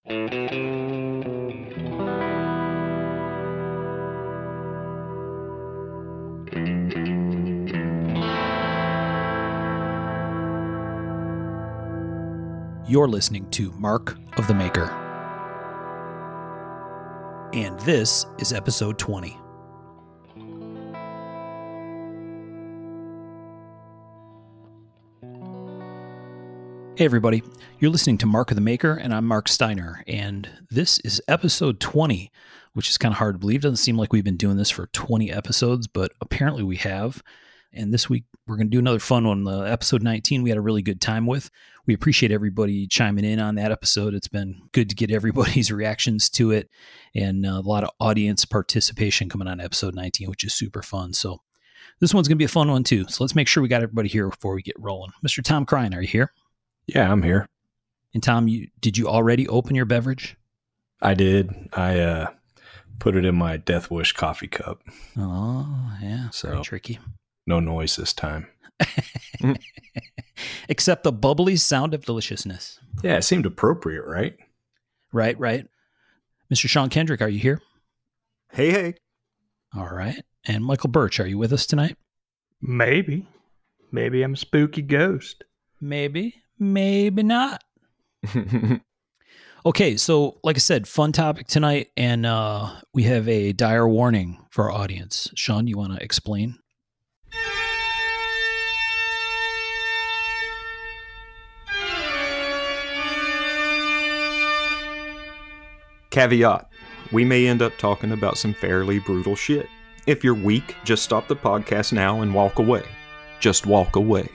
You're listening to Mark of the Maker. And this is episode 20. Hey everybody, you're listening to Mark of the Maker, and I'm Mark Steiner, and this is episode 20, which is kind of hard to believe. Doesn't seem like we've been doing this for 20 episodes, but apparently we have. And this week we're going to do another fun one. Episode 19 we had a really good time with. We appreciate everybody chiming in on that episode. It's been good to get everybody's reactions to it, and a lot of audience participation coming on episode 19, which is super fun. So this one's going to be a fun one too. So let's make sure we got everybody here before we get rolling. Mr. Tom Crine, are you here? Yeah, I'm here. And Tom, did you already open your beverage? I did. I put it in my Death Wish coffee cup. Oh, yeah. So very tricky. No noise this time. Except the bubbly sound of deliciousness. Yeah, it seemed appropriate, right? Right. Mr. Sean Kendrick, are you here? Hey. All right. And Michael Birch, are you with us tonight? Maybe. Maybe I'm a spooky ghost. Maybe not. Okay, so like I said, fun topic tonight, and we have a dire warning for our audience. Sean, you want to explain? Caveat. We may end up talking about some fairly brutal shit. If you're weak, just stop the podcast now and walk away. Just walk away.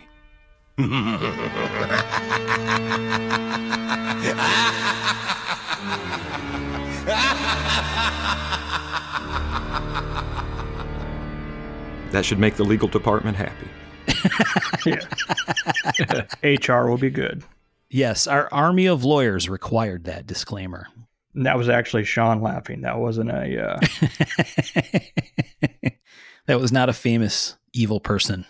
That should make the legal department happy. Yeah. HR will be good. Yes, our army of lawyers required that disclaimer. And that was actually Sean laughing. That wasn't a... That was not a famous evil person.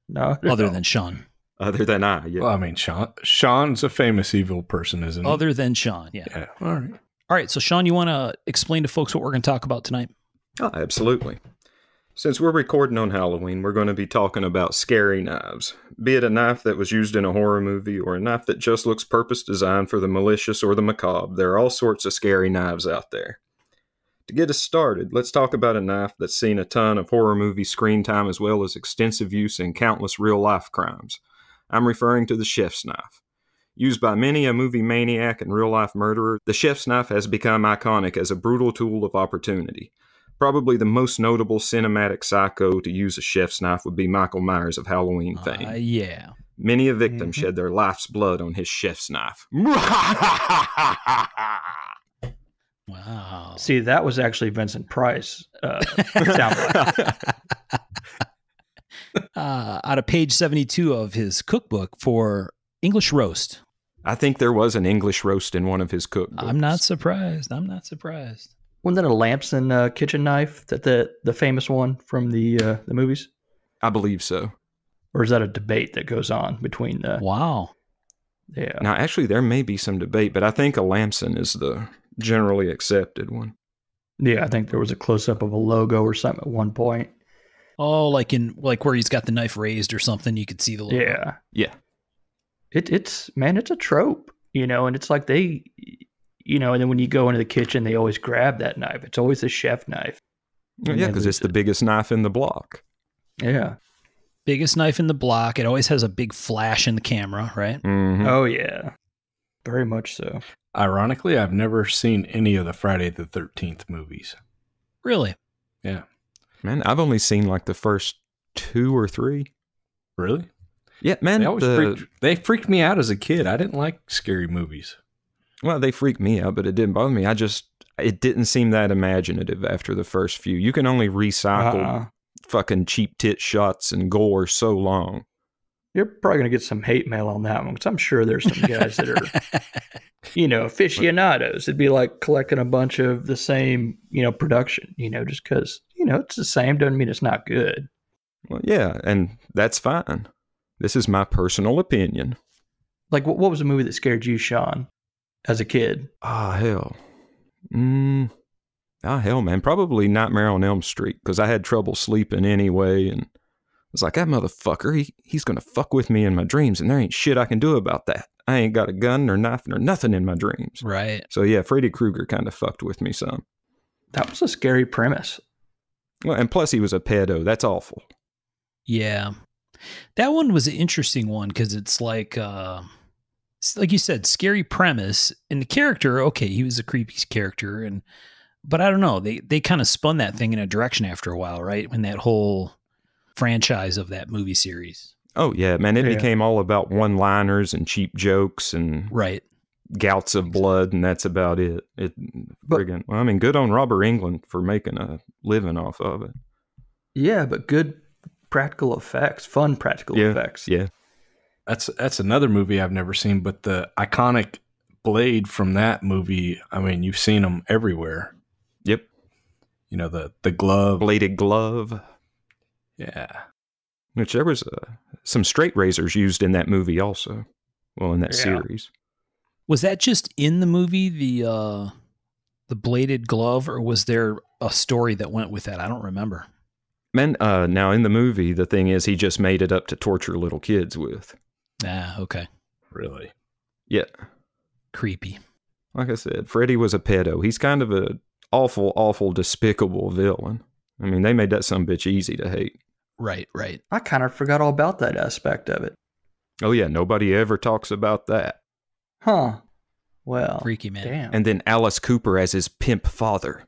No. Other than Sean. Other than I, yeah. Well, I mean, Sean's a famous evil person, isn't he? Other than Sean, yeah. All right. All right, so Sean, you want to explain to folks what we're going to talk about tonight? Oh, absolutely. Since we're recording on Halloween, we're going to be talking about scary knives. Be it a knife that was used in a horror movie or a knife that just looks purpose designed for the malicious or the macabre, there are all sorts of scary knives out there. To get us started, let's talk about a knife that's seen a ton of horror movie screen time as well as extensive use in countless real-life crimes. I'm referring to the chef's knife. Used by many a movie maniac and real-life murderer, the chef's knife has become iconic as a brutal tool of opportunity. Probably the most notable cinematic psycho to use a chef's knife would be Michael Myers of Halloween fame. Yeah. Many a victim shed their life's blood on his chef's knife. Wow. See, that was actually Vincent Price. Soundbite. Out of page 72 of his cookbook for English roast. I think there was an English roast in one of his cookbooks. I'm not surprised. Wasn't that a Lamson kitchen knife, that the famous one from the movies? I believe so. Or is that a debate that goes on between the... Wow. Yeah. Now, actually, there may be some debate, but I think a Lamson is the generally accepted one. Yeah, I think there was a close-up of a logo or something at one point. Oh, like where he's got the knife raised or something, you could see the logo. Yeah. Yeah. It's a trope, and it's like they... and then when you go into the kitchen, they always grab that knife. It's always a chef knife. Yeah, because it's the biggest knife in the block. Yeah. Biggest knife in the block. It always has a big flash in the camera, right? Mm-hmm. Oh, yeah. Very much so. Ironically, I've never seen any of the Friday the 13th movies. Really? Yeah. Man, I've only seen like the first 2 or 3. Really? Yeah, man. They freaked me out as a kid. I didn't like scary movies. Well, they freaked me out, but it didn't bother me. It didn't seem that imaginative after the first few. You can only recycle fucking cheap tit shots and gore so long. You're probably going to get some hate mail on that one, because I'm sure there's some guys that are, aficionados. It'd be like collecting a bunch of the same, production, just because, it's the same doesn't mean it's not good. Well, yeah, and that's fine. This is my personal opinion. Like, what was a movie that scared you, Sean? as a kid? Hell. Hell, man. Probably Nightmare on Elm Street, because I had trouble sleeping anyway, and I was like, that motherfucker, he's going to fuck with me in my dreams, and there ain't shit I can do about that. I ain't got a gun or knife or nothing in my dreams. Right. So yeah, Freddy Krueger kind of fucked with me some. That was a scary premise. Well, and plus he was a pedo. That's awful. Yeah. That one was an interesting one because it's like you said, scary premise, and the character, okay, he was a creepy character, but I don't know, they kind of spun that thing in a direction after a while, right? When that whole franchise of that movie series. Oh yeah, man, it became all about one-liners and cheap jokes and right. Gouts of blood, and that's about it. Good on Robert Englund for making a living off of it. Yeah, but good practical effects, fun practical effects. Yeah. That's another movie I've never seen, but the iconic blade from that movie, I mean, you've seen them everywhere. Yep. You know, the glove. Bladed glove. Yeah. Which there was some straight razors used in that movie also. Well, in that series. Was that just in the movie, the bladed glove, or was there a story that went with that? I don't remember. Man, now in the movie, the thing is he just made it up to torture little kids with. Ah, okay. Really? Yeah. Creepy. Like I said, Freddy was a pedo. He's kind of a awful, awful, despicable villain. I mean, they made that sumbitch easy to hate. Right. I kind of forgot all about that aspect of it. Oh yeah, nobody ever talks about that. Huh. Well. Freaky, man. Damn. And then Alice Cooper as his pimp father.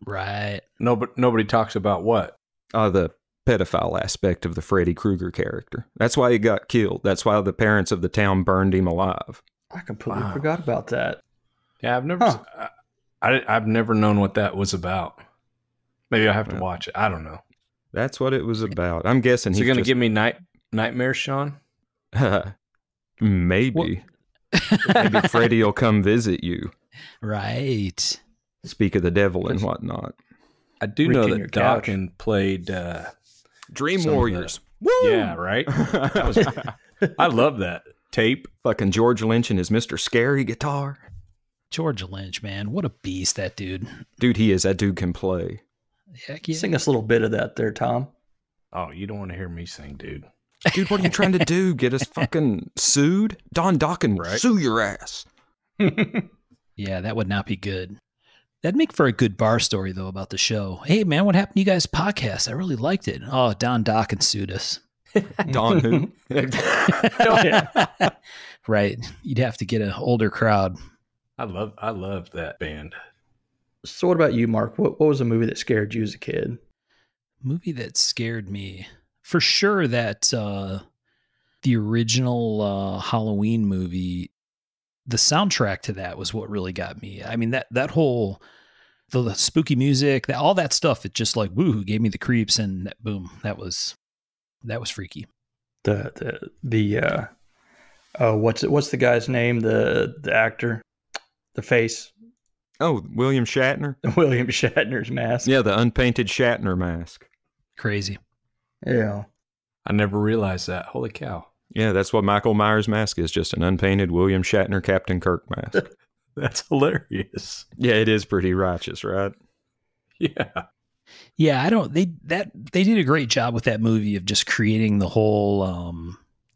Right. Nobody talks about what? The pedophile aspect of the Freddy Krueger character. That's why he got killed. That's why the parents of the town burned him alive. I completely forgot about that. Yeah, I've never known what that was about. Maybe I have to watch it. I don't know. That's what it was about. I'm guessing he's going to give me nightmares, Sean? Maybe. Maybe Freddy will come visit you. Right. Speak of the devil and whatnot. I do know that Dawkins played Dream Warriors. Woo! Yeah, right? I love that tape. Fucking George Lynch and his Mr. Scary guitar. George Lynch, man. What a beast, that dude. Dude, he is. That dude can play. Heck yeah. Sing us a little bit of that there, Tom. Oh, you don't want to hear me sing, dude. Dude, what are you trying to do? Get us fucking sued? Don Dokken will sue your ass. Yeah, that would not be good. That'd make for a good bar story, though, about the show. Hey, man, what happened to you guys' podcast? I really liked it. Oh, Don Dokken sued us. Don who? Right. You'd have to get an older crowd. I love that band. So what about you, Mark? What was a movie that scared you as a kid? Movie that scared me. For sure that the original Halloween movie, the soundtrack to that was what really got me. I mean, that whole, the spooky music, all that stuff, it just like, woo, gave me the creeps, and boom, that was freaky. What's the guy's name? The actor, the face. Oh, William Shatner? William Shatner's mask. Yeah, the unpainted Shatner mask. Crazy. Yeah. I never realized that. Holy cow. Yeah, that's what Michael Myers' mask is, just an unpainted William Shatner Captain Kirk mask. That's hilarious. Yeah, it is pretty righteous, right? Yeah. Yeah, they did a great job with that movie of just creating the whole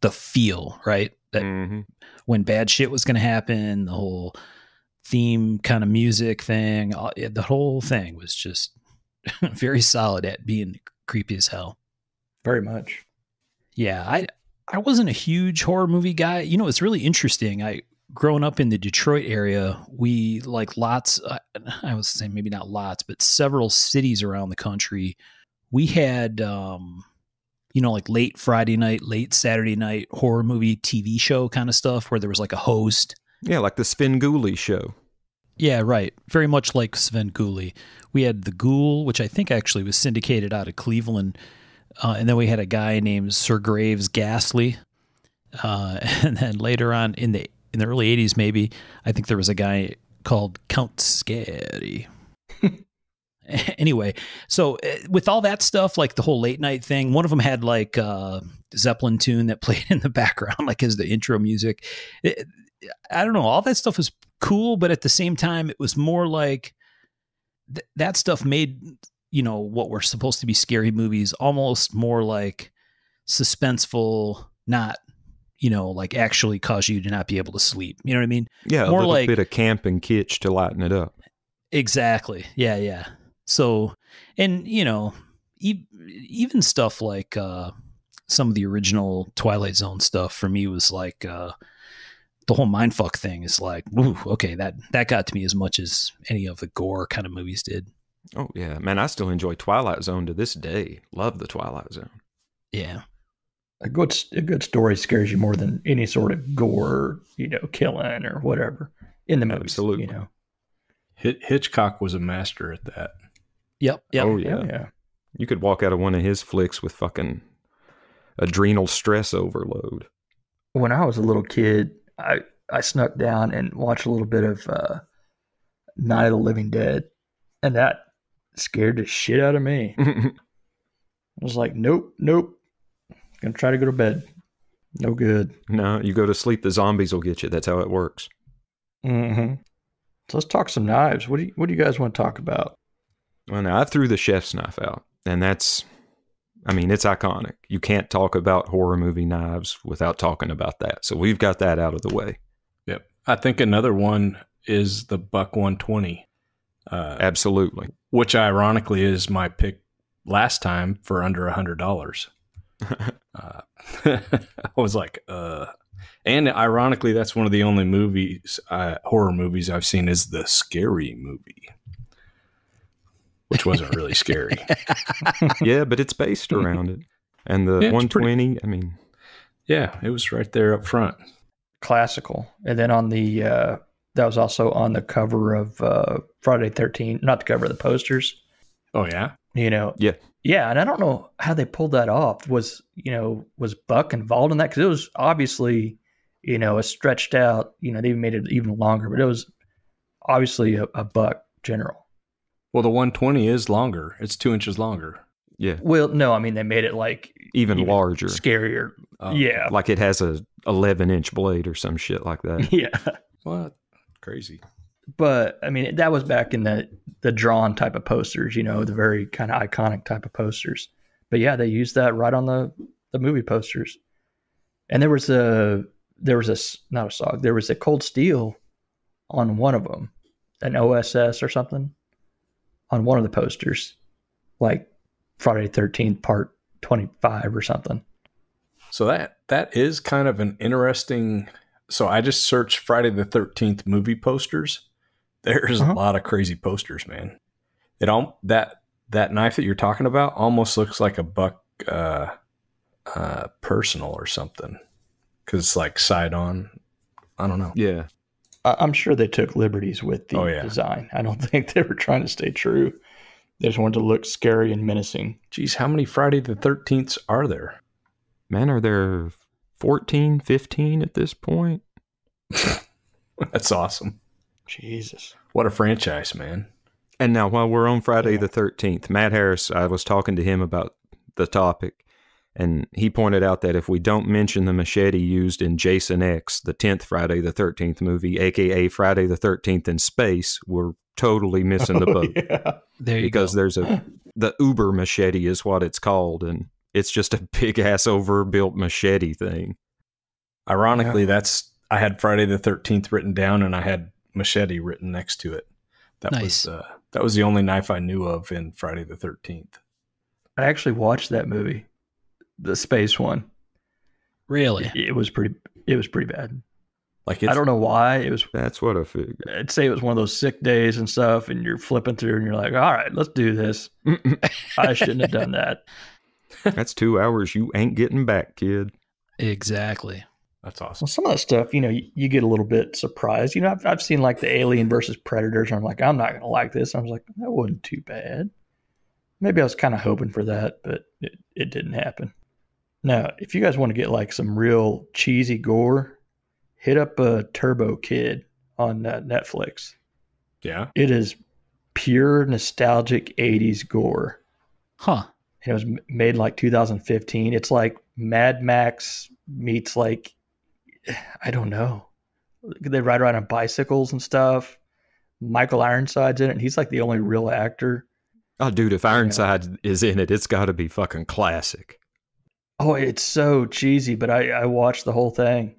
the feel, right? That when bad shit was going to happen, the whole theme kind of music thing, the whole thing was just very solid at being creepy as hell. Very much. Yeah, I wasn't a huge horror movie guy. You know, it's really interesting. Growing up in the Detroit area, we like lots, I was saying maybe not lots, but several cities around the country. We had, like late Friday night, late Saturday night horror movie TV show kind of stuff where there was like a host. Yeah, like the Svengoolie show. Yeah, right. Very much like Svengoolie. We had The Ghoul, which I think actually was syndicated out of Cleveland. And then we had a guy named Sir Graves Ghastly. And then later on in the early 80s, maybe, I think there was a guy called Count Scary. Anyway, so with all that stuff, like the whole late night thing, one of them had like Zeppelin tune that played in the background, like as the intro music. I don't know, all that stuff was cool, but at the same time, it was more like that stuff made, what were supposed to be scary movies almost more like suspenseful, not, like actually cause you to not be able to sleep. You know what I mean? Yeah, more a little like bit of camp and kitsch to lighten it up. Exactly. Yeah. So, and even stuff like some of the original Twilight Zone stuff for me was like the whole mindfuck thing is like, ooh, okay, that got to me as much as any of the gore kind of movies did. Oh yeah, man, I still enjoy Twilight Zone to this day. Love the Twilight Zone. Yeah. A good story scares you more than any sort of gore, killing or whatever in the movies. Absolutely. Hitchcock was a master at that. Yep. Oh yeah. You could walk out of one of his flicks with fucking adrenal stress overload. When I was a little kid, I snuck down and watched a little bit of Night of the Living Dead, and that scared the shit out of me. I was like, nope. Gonna try to go to bed. No good. No, you go to sleep, the zombies will get you. That's how it works. Mm-hmm. So let's talk some knives. What do you guys want to talk about? Well, now I threw the chef's knife out, and it's iconic. You can't talk about horror movie knives without talking about that. So we've got that out of the way. Yep. I think another one is the Buck 120. Absolutely. Which ironically is my pick last time for under $100. I was like, and ironically, that's one of the only horror movies I've seen is the Scary Movie, which wasn't really scary. Yeah, but it's based around it. And the 120, yeah, it was right there up front. Classical. And then on the, that was also on the cover of Friday 13, not the cover of the posters. Oh, yeah? Yeah. Yeah, and I don't know how they pulled that off. Was Buck involved in that? Because it was obviously, a stretched out, they even made it even longer, but it was obviously a Buck general. Well, the 120 is longer. It's 2 inches longer. Yeah. Well, no, they made it like even larger. Scarier. Yeah. Like it has a 11-inch blade or some shit like that. Yeah. What? Crazy. But that was back in the drawn type of posters, the very kind of iconic type of posters. But yeah, they used that right on the movie posters. And there was a Cold Steel on one of them, an OSS or something on one of the posters, like Friday the 13th part 25 or something. So that is kind of an interesting. So I just searched Friday the 13th movie posters. There's a lot of crazy posters, man. That knife that you're talking about almost looks like a Buck personal or something, because it's like side on. I don't know. Yeah, I'm sure they took liberties with the design. I don't think they were trying to stay true. They just wanted to look scary and menacing. Geez, how many Friday the 13ths are there? Man, are there 14, 15 at this point? That's awesome. Jesus. What a franchise, man. And now, while we're on Friday the 13th, Matt Harris, I was talking to him about the topic, and he pointed out that if we don't mention the machete used in Jason X, the 10th Friday the 13th movie, a.k.a. Friday the 13th in space, we're totally missing the boat. Yeah. There you because go. There's the Uber machete is what it's called, and it's just a big-ass overbuilt machete thing. Ironically, I had Friday the 13th written down, and I had machete written next to it. Nice. That was the only knife I knew of in Friday the 13th. I actually watched that movie, the space one. Really? It was pretty bad. Like I don't know why. That's what I figured. I'd say it was one of those sick days and stuff, and you're flipping through and you're like, all right, let's do this. I shouldn't have done that. That's 2 hours you ain't getting back, kid. Exactly. That's awesome. Well, some of that stuff, you get a little bit surprised. I've seen like the Alien versus Predators, and I'm like, I'm not going to like this. I was like, that wasn't too bad. Maybe I was kind of hoping for that, but it didn't happen. Now, if you guys want to get like some real cheesy gore, hit up Turbo Kid on Netflix. Yeah. It is pure nostalgic 80s gore. Huh. And it was made like 2015. It's like Mad Max meets like, I don't know, They ride around on bicycles and stuff. Michael Ironside's in it. And he's like the only real actor. Oh, dude, if Ironside is in it, it's got to be fucking classic. Oh, it's so cheesy, but I watched the whole thing.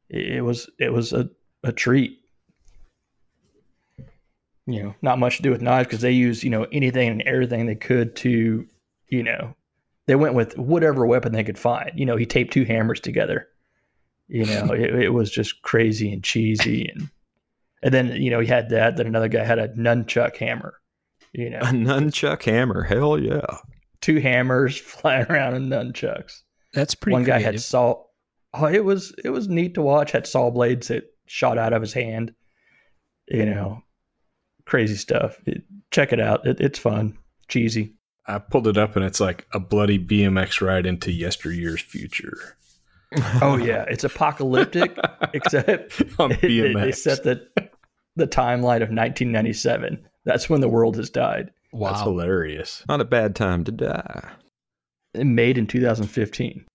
It was a treat. You know, not much to do with knives because they use, you know, anything and everything they could to, you know, they went with whatever weapon they could find. You know, he taped 2 hammers together. You know, it was just crazy and cheesy. And then, you know, he had that. Then another guy had a nunchuck hammer. You know, A nunchuck hammer. Hell yeah. 2 hammers flying around in nunchucks. That's pretty One guy creative. had saw. Oh, it was neat to watch. Had saw blades that shot out of his hand. You know, crazy stuff. Check it out. It's fun. Cheesy. I pulled it up and it's like a bloody BMX ride into yesteryear's future. Oh yeah, it's apocalyptic, except On they BMX. set the timeline of 1997. That's when the world has died. Wow. That's hilarious. Not a bad time to die. Made in 2015.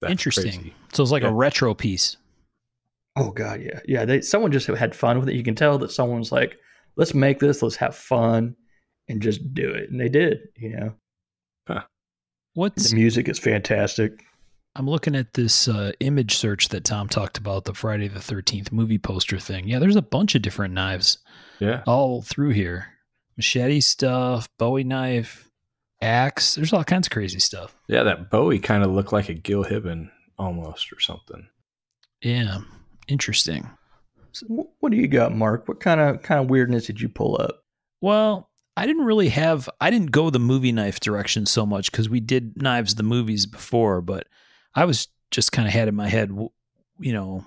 That's Interesting. crazy. So it's like Yeah. a retro piece. Oh god, yeah, yeah. Someone just had fun with it. You can tell that someone's like, "Let's make this. Let's have fun, and just do it." And they did. You know, What's the music is fantastic. I'm looking at this image search that Tom talked about, the Friday the 13th movie poster thing. Yeah, there's a bunch of different knives Yeah. all through here. Machete stuff, Bowie knife, axe. There's all kinds of crazy stuff. Yeah, that Bowie kind of looked like a Gil Hibben almost or something. Yeah, interesting. So what do you got, Mark? What kind of weirdness did you pull up? Well, I didn't go the movie knife direction so much because we did Knives the movies before, but I was just kind of had in my head, you know,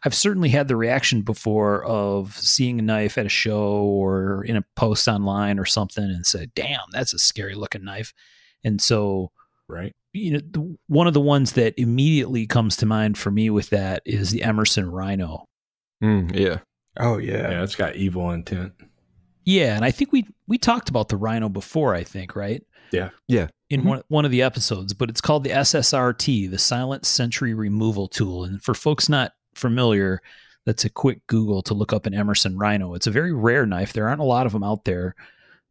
I've certainly had the reaction before of seeing a knife at a show or in a post online or something and said, damn, that's a scary looking knife. And so, Right. you know, one of the ones that immediately comes to mind for me with that is the Emerson Rhino. Yeah. Oh yeah, Yeah, it's got evil intent. Yeah, and I think we talked about the Rhino before, I think, right? Yeah. Yeah. In one of the episodes, but it's called the SSRT, the Silent Sentry Removal Tool. And for folks not familiar, that's a quick Google to look up an Emerson Rhino. It's a very rare knife. There aren't a lot of them out there,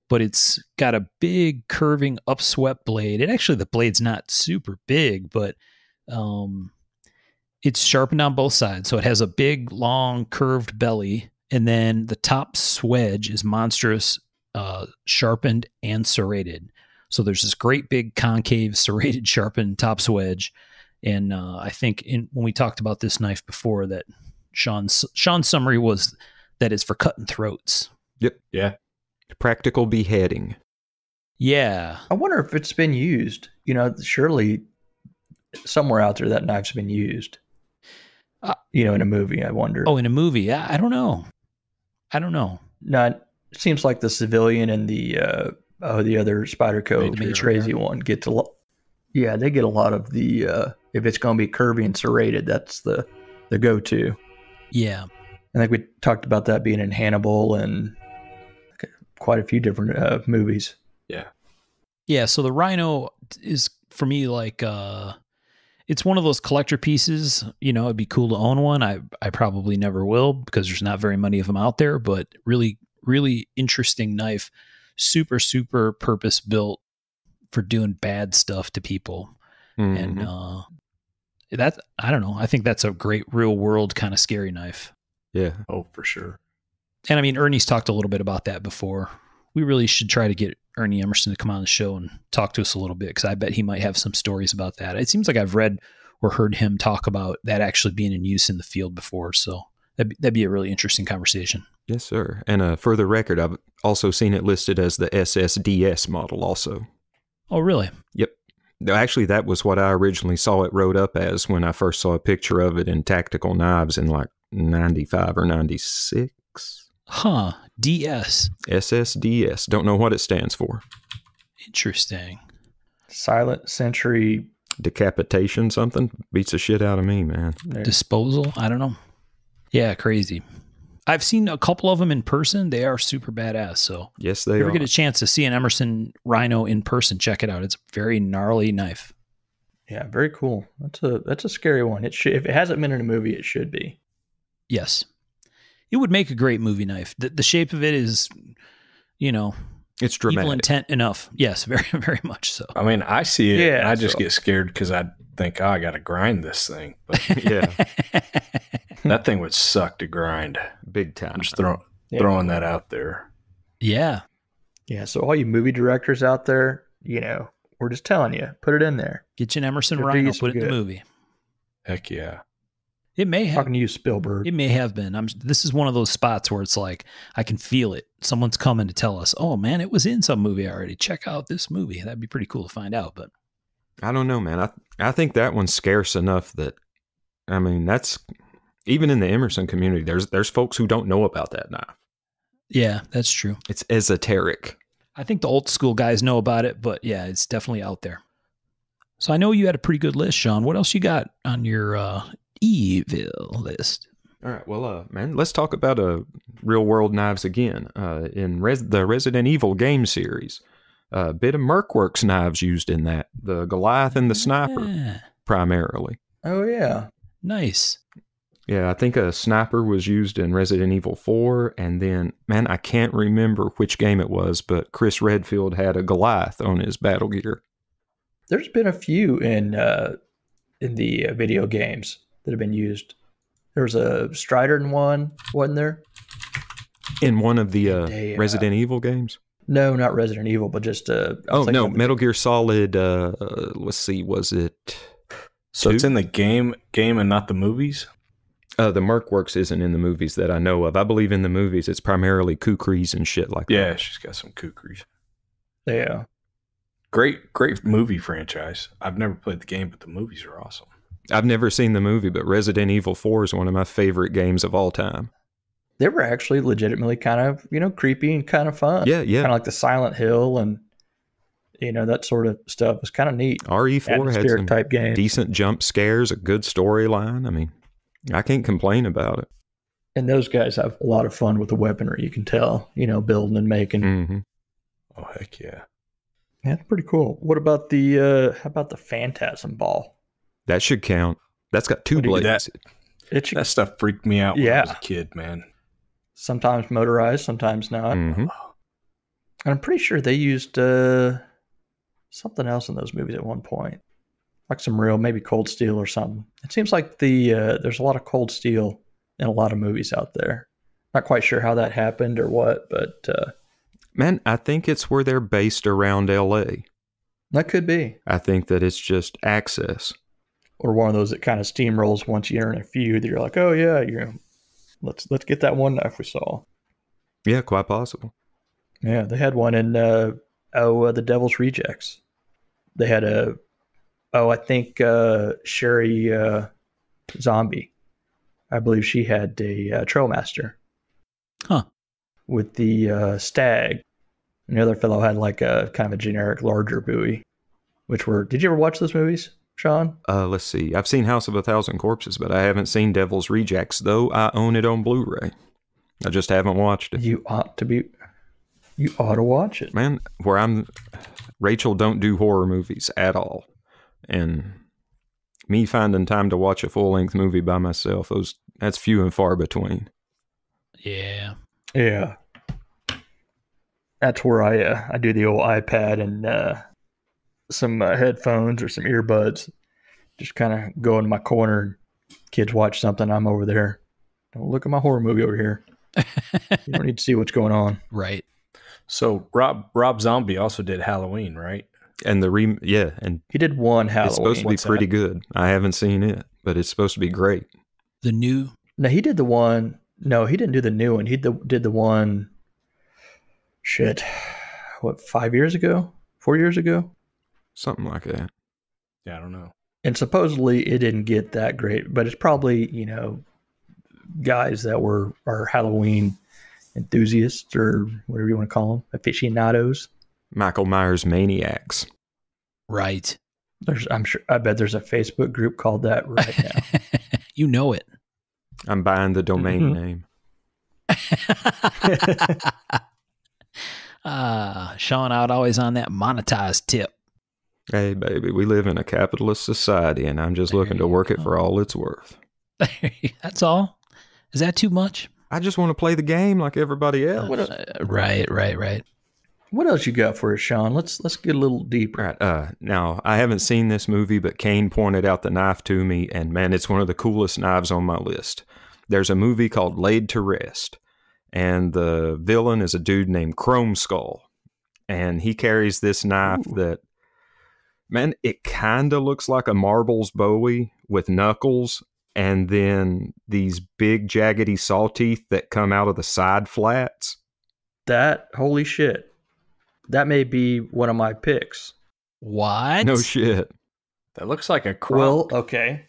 but it's got a big curving upswept blade. The blade's not super big, but it's sharpened on both sides. So it has a big, long, curved belly. And then the top swedge is monstrous, sharpened and serrated. So there's this great big concave, serrated, sharpened top swedge. And I think when we talked about this knife before, that Sean's summary was that it's for cutting throats. Yep. Yeah. Practical beheading. Yeah. I wonder if it's been used. You know, surely somewhere out there that knife's been used. You know, in a movie, I wonder. Oh, in a movie? I don't know. Not. It seems like the civilian and the other Spyderco, the crazy one, gets a lot. Yeah, they get a lot of the. If it's going to be curvy and serrated, that's the go-to. Yeah. I think we talked about that being in Hannibal and quite a few different movies. Yeah. Yeah. So the Rhino is for me like it's one of those collector pieces. You know, it'd be cool to own one. I probably never will because there's not very many of them out there. But really, really interesting knife. Super, super purpose built for doing bad stuff to people. Mm-hmm. And that, I don't know. I think that's a great real world kind of scary knife. Yeah. Oh, for sure. And I mean, Ernie's talked a little bit about that before. We really should try to get Ernie Emerson to come on the show and talk to us a little bit because I bet he might have some stories about that. It seems like I've read or heard him talk about that actually being in use in the field before. So that'd be a really interesting conversation. Yes, sir. And for the record, I've also seen it listed as the SSDS model also. Oh, really? Yep. No, actually, that was what I originally saw it wrote up as when I first saw a picture of it in Tactical Knives in like 95 or 96. Huh. DS. SSDS. Don't know what it stands for. Interesting. Silent Sentry Decapitation something? Beats the shit out of me, man. Disposal? I don't know. Yeah, crazy. I've seen a couple of them in person. They are super badass. So Yes, if they you ever are. get a chance to see an Emerson Rhino in person, check it out. It's a very gnarly knife. Yeah, very cool. That's a scary one. It should, if it hasn't been in a movie, it should be. Yes. It would make a great movie knife. The shape of it is, It's dramatic. evil intent enough. Yes, very, very much so. I mean, I see it and I just so- get scared because I think, I got to grind this thing. But Yeah, that thing would suck to grind. big time. I'm just throwing that out there. Yeah. Yeah, so all you movie directors out there, we're just telling you, put it in there. Get you an Emerson It'll do Rhino, you some put it in the good. movie. Heck yeah. It may have. Talking to you, Spielberg. It may have been. This is one of those spots where it's like, I can feel it. Someone's coming to tell us, oh man, it was in some movie already. Check out this movie. That'd be pretty cool to find out. But I don't know, man. I think that one's scarce enough that, I mean, that's even in the Emerson community. There's folks who don't know about that knife. yeah, that's true. It's esoteric. I think the old school guys know about it, but yeah, it's definitely out there. So I know you had a pretty good list, Sean. What else you got on your evil list? All right, well, man, let's talk about real world knives again. In the Resident Evil game series, a bit of Mercworks knives used in that. The Goliath and the Sniper, Yeah, primarily. Oh, yeah. nice. Yeah, I think a Sniper was used in Resident Evil 4, and then, man, I can't remember which game it was, but Chris Redfield had a Goliath on his battle gear. There's been a few in the video games that have been used. There was a Strider in one, wasn't there? In one of the They, Resident Evil games? No, not Resident Evil, but just Oh, no, Metal Gear Solid, let's see, was it... So two? it's in the game and not the movies? The Mercworks isn't in the movies that I know of. I believe in the movies it's primarily kukris and shit like Yeah, that. she's got some kukris. Yeah. Great movie franchise. I've never played the game, but the movies are awesome. I've never seen the movie, but Resident Evil 4 is one of my favorite games of all time. They were actually legitimately kind of, creepy and kind of fun. Yeah, Kind yeah. of like the Silent Hill and, that sort of stuff was kind of neat. RE4 had Atmospheric some type game. decent jump scares, a good storyline. I mean, I can't complain about it. And those guys have a lot of fun with the weaponry, you can tell, building and making. Hmm. Oh, heck yeah. Yeah, it's pretty cool. What about how about the Phantasm Ball? That should count. That's got two What do you- blades. It should That stuff freaked me out when I was Yeah. a kid, man. sometimes motorized, sometimes not. Mhm. And I'm pretty sure they used something else in those movies at one point, like some real, maybe cold steel or something. It seems like there's a lot of cold steel in a lot of movies out there. Not quite sure how that happened or what, but Man, I think it's where they're based around LA. that could be. I think that it's just access. Or one of those that kind of steamrolls once you're in a feud. That you're like, oh yeah, let's get that one knife we saw. Yeah, quite possible. Yeah, they had one in the Devil's Rejects. They had I think Sherry Zombie. I believe she had a Trailmaster. Huh. With the Stag. And the other fellow had like a kind of a generic larger Bowie. Did you ever watch those movies, Sean? Let's see. I've seen House of a Thousand Corpses, but I haven't seen Devil's Rejects, though I own it on Blu-ray. I just haven't watched it. You ought to watch it. Man, Rachel don't do horror movies at all. And me finding time to watch a full-length movie by myself, that's few and far between. Yeah. Yeah. That's where I do the old iPad and some headphones or some earbuds. Just kind of go in my corner. Kids watch something. I'm over there. Don't look at my horror movie over here. You don't need to see what's going on. Right. So Rob Zombie also did Halloween, right? And and He did one Halloween. it's supposed to be What's pretty that? good. I haven't seen it, but it's supposed to be great. The new. No, he did the one. No, he didn't do the new one. He did the one. Shit. What, 5 years ago? 4 years ago? Something like that. Yeah, I don't know. And supposedly it didn't get that great, but it's probably, guys that are Halloween enthusiasts or whatever you want to call them, aficionados. Michael Myers Maniacs. Right. I bet there's a Facebook group called that right now. You know it. I'm buying the domain Mhm. name. Sean out always on that monetized tip. Hey, baby, we live in a capitalist society, and I'm just looking to work it for all it's worth. That's all. Is that too much? I just want to play the game like everybody else. Right. What else you got for us, Sean? Let's get a little deeper. Right. Now, I haven't seen this movie, but Kane pointed out the knife to me, and man, it's one of the coolest knives on my list. There's a movie called Laid to Rest, and the villain is a dude named Chrome Skull, and he carries this knife that, man, it kind of looks like a Marbles Bowie with knuckles, and then these big jaggedy saw teeth that come out of the side flats. Holy shit. That may be one of my picks. What? No shit. That looks like a croc. Well, okay.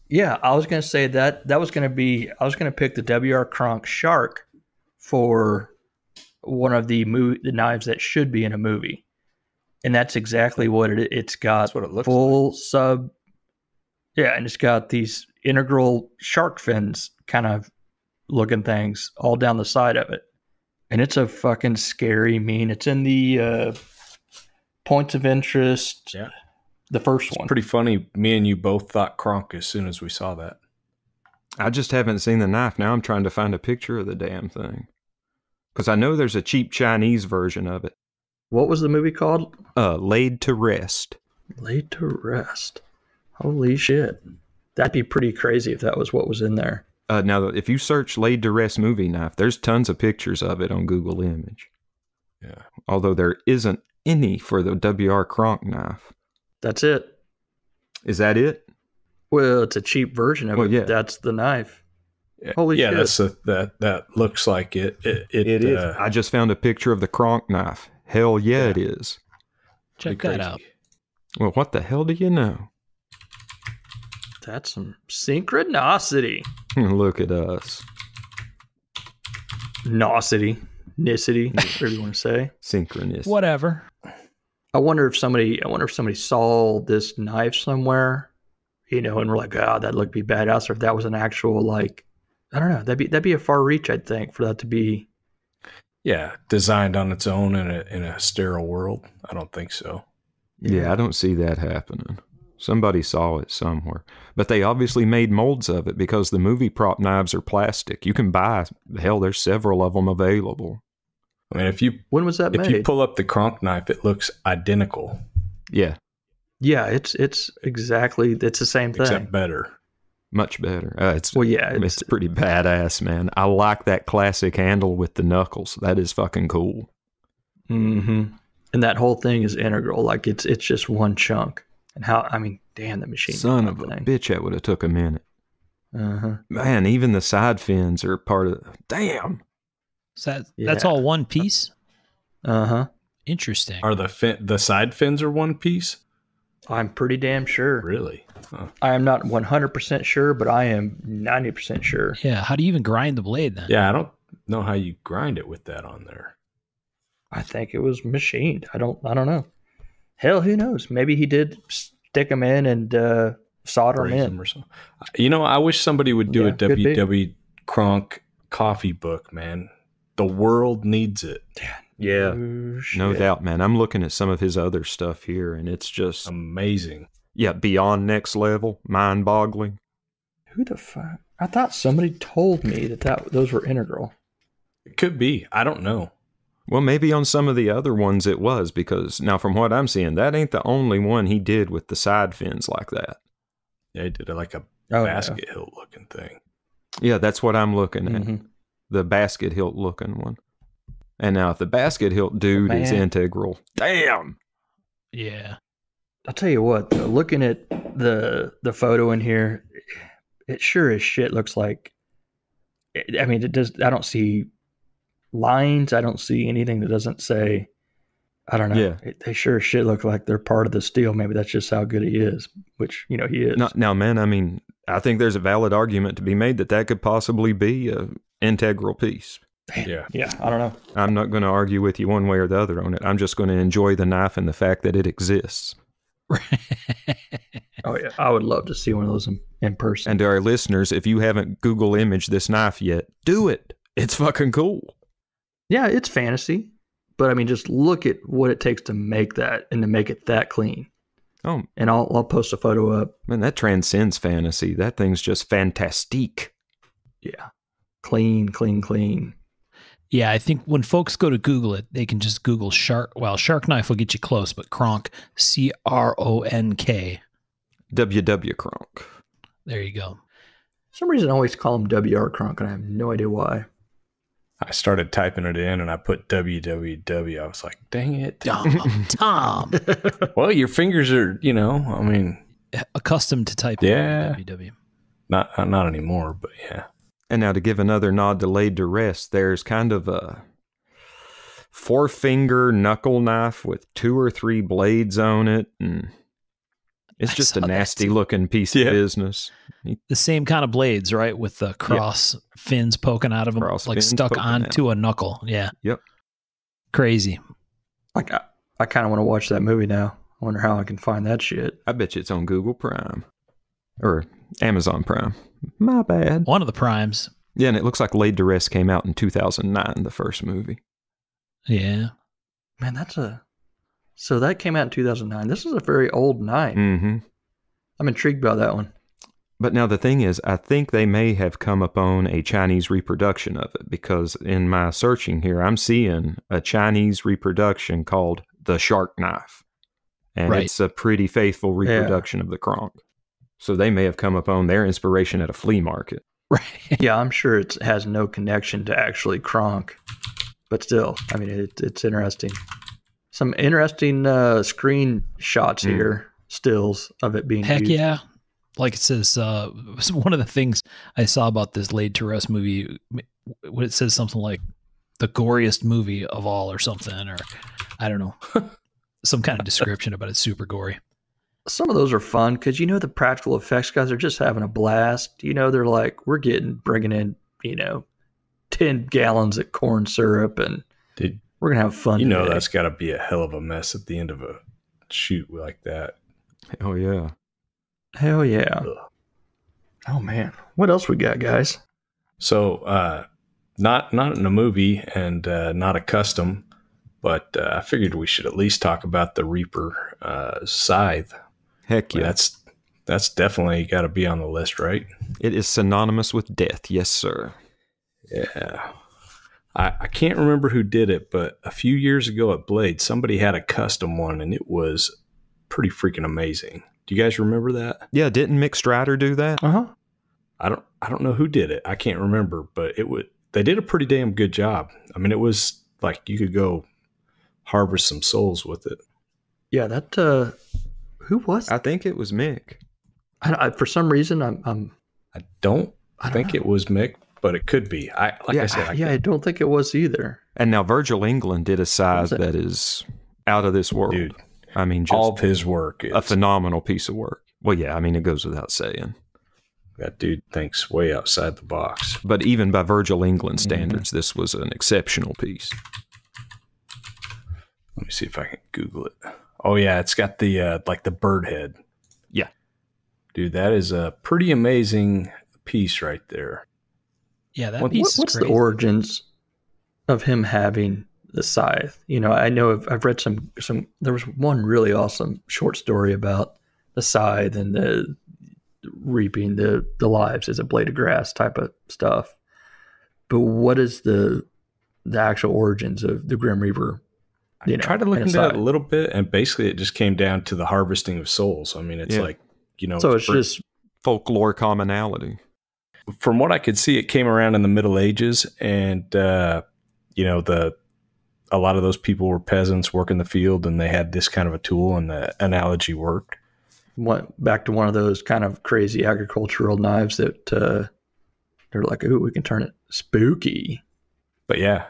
Yeah, I was going to say that was going to be, I was going to pick the W.R. Kronk Shark for one of the knives that should be in a movie. And that's exactly what it is. It's got That's what it looks full sub. Yeah, and it's got these integral shark fins kind of looking things all down the side of it. And it's a fucking scary mean. It's in the points of interest. Yeah. The first It's one. pretty funny. Me and you both thought Kronk as soon as we saw that. I just haven't seen the knife. Now I'm trying to find a picture of the damn thing. Because I know there's a cheap Chinese version of it. What was the movie called? Laid to Rest. Laid to Rest. Holy shit. That'd be pretty crazy if that was what was in there. Now, if you search Laid to Rest movie knife, there's tons of pictures of it on Google Image. Yeah. Although there isn't any for the W.R. Kronk knife. That's it. Is that it? Well, it's a cheap version of Well, it. yeah. That's the knife. Holy yeah, shit. that looks like it. It Is. I just found a picture of the Kronk knife. Hell yeah, it is. Check pretty that crazy. out. Well, what the hell do you know? That's some synchronicity. Look at us. Nicity. Whatever you want to say. Synchronous. Whatever. I wonder if somebody saw this knife somewhere, and we're like, oh, that looked be badass, or if that was an actual, like, I don't know, that'd be a far reach, I'd think, for that to be. Yeah, designed on its own in a sterile world. I don't think so. Yeah, I don't see that happening. Somebody saw it somewhere. But they obviously made molds of it because the movie prop knives are plastic. You can buy, hell, there's several of them available. I mean, if you When was that made? pull up the Kronk knife, it looks identical, Yeah, Yeah, it's the same thing. except better. much better. It's pretty badass, man. I like that classic handle with the knuckles. That is fucking cool. Mm-hmm. And that whole thing is integral. Like it's just one chunk. And damn, the machine. Son of a bitch, that would have took a minute. Uh-huh. Man, even the side fins are part of. Damn. So that's all one piece? Uh-huh. Interesting. Are the side fins are one piece? I'm pretty damn sure. Really? Huh. I am not 100% sure, but I am 90% sure. Yeah. How do you even grind the blade then? Yeah, I don't know how you grind it with that on there. I think it was machined. I don't know. Hell, who knows? Maybe he did stick them in and solder them Break in. them or something. I wish somebody would do Yeah, a could be. WW Kronk coffee book, man. The world needs it. Yeah. Oh, shit. No doubt, man. I'm looking at some of his other stuff here, and it's just, Amazing. beyond next level, mind-boggling. Who the fuck? I thought somebody told me that those were integral. It could be. I don't know. Well, maybe on some of the other ones it was, because now from what I'm seeing, that ain't the only one he did with the side fins like that. Yeah, he did it like a Oh, basket hilt looking thing. Yeah, that's what I'm looking at. Mhm. The basket hilt looking one. And now if the basket hilt dude is Man. integral, damn. Yeah. I'll tell you what, though, looking at the photo in here, it sure as shit looks like. It does. I don't see lines. I don't see anything that doesn't say. I don't know. Yeah. They sure as shit look like they're part of the steel. Maybe that's just how good he is, which he is. Now, man, I think there's a valid argument to be made that could possibly be a integral piece. Yeah. Yeah, I don't know. I'm not going to argue with you one way or the other on it. I'm just going to enjoy the knife and the fact that it exists. Oh yeah, I would love to see one of those in person. And to our listeners, if you haven't Google imaged this knife yet, do it. It's fucking cool. Yeah, it's fantasy. But I mean, just look at what it takes to make that and to make it that clean. Oh, And I'll post a photo up. man, that transcends fantasy. That thing's just fantastique. Yeah. Clean, clean, clean. Yeah, I think when folks go to Google it, they can just Google shark. Well, shark knife will get you close, but Kronk, CRONK. WW Kronk. There you go. For some reason, I always call him WR Kronk, and I have no idea why. I started typing it in and I put www. I was like, dang it. Tom. Well, your fingers are, I mean, Accustomed to typing Yeah. www. not anymore, but yeah. And now to give another nod to Laid to Rest, there's kind of a 4-finger knuckle knife with 2 or 3 blades on it. And it's I just a saw that nasty too. looking piece Yeah. of business. The same kind of blades, right? With the cross fins poking out of them, Cross like fins stuck poking onto a knuckle. Yeah. Yep. Crazy. Like, I kind of want to watch that movie now. I wonder how I can find that shit. I bet you it's on Google Prime. Or Amazon Prime. My bad. One of the primes. Yeah, and it looks like Laid to Rest came out in 2009, the first movie. Yeah. Man, so that came out in 2009. This is a very old night. Mm-hmm. I'm intrigued by that one. But now the thing is, I think they may have come upon a Chinese reproduction of it, because in my searching here, I'm seeing a Chinese reproduction called the Shark Knife. And Right. it's a pretty faithful reproduction of the Kronk. So they may have come upon their inspiration at a flea market. Right. Yeah, I'm sure it has no connection to actually Kronk. But still, I mean, it's interesting. Some interesting screenshots here, stills of it being Heck used. yeah. Like it says, one of the things I saw about this Laid to Rest movie, when it says something like the goriest movie of all or something, or I don't know, some kind of description about it. Super gory. Some of those are fun because, the practical effects guys are just having a blast. They're like, we're bringing in, 10 gallons of corn syrup and Dude, we're going to have fun. today. that's got to be a hell of a mess at the end of a shoot like that. Oh, yeah. Hell yeah. Ugh. Oh, man. What else we got, guys? So, not in a movie and not a custom, but I figured we should at least talk about the Reaper scythe. Heck I mean, yeah. that's definitely got to be on the list, right? It is synonymous with death. Yes, sir. Yeah. I can't remember who did it, but a few years ago at Blade, somebody had a custom one, and it was pretty freaking amazing. Do you guys remember that? Yeah, didn't Mick Strider do that? Uh-huh. I don't know who did it. I can't remember, but they did a pretty damn good job. I mean, it was like you could go harvest some souls with it. Yeah, that, who was I think it was Mick. I for some reason, I don't think know. it was Mick, but it could be. I said, I don't think it was either. And now Virgil England did a scythe Was it? that is out of this world. dude, I mean, just all of his work is a phenomenal piece of work. Well, yeah, I mean, it goes without saying. that dude thinks way outside the box. But even by Virgil England standards, this was an exceptional piece. Let me see if I can Google it. Oh yeah, it's got the like the bird head. Yeah. Dude, that is a pretty amazing piece right there. Yeah, that What- piece is What's the crazy. origins of him having the scythe? I know I've read some. There was one really awesome short story about the scythe and the reaping the lives as a blade of grass type of stuff. But what is the actual origins of the Grim Reaper? I tried to look and a into that a scythe? little bit, and basically it just came down to the harvesting of souls. I mean, it's Yeah. like, So it's pretty- just Folklore commonality. from what I could see, it came around in the Middle Ages, and a lot of those people were peasants working the field, and they had this kind of a tool, and the analogy worked. back to one of those kind of crazy agricultural knives that they're like, ooh, we can turn it spooky. But yeah,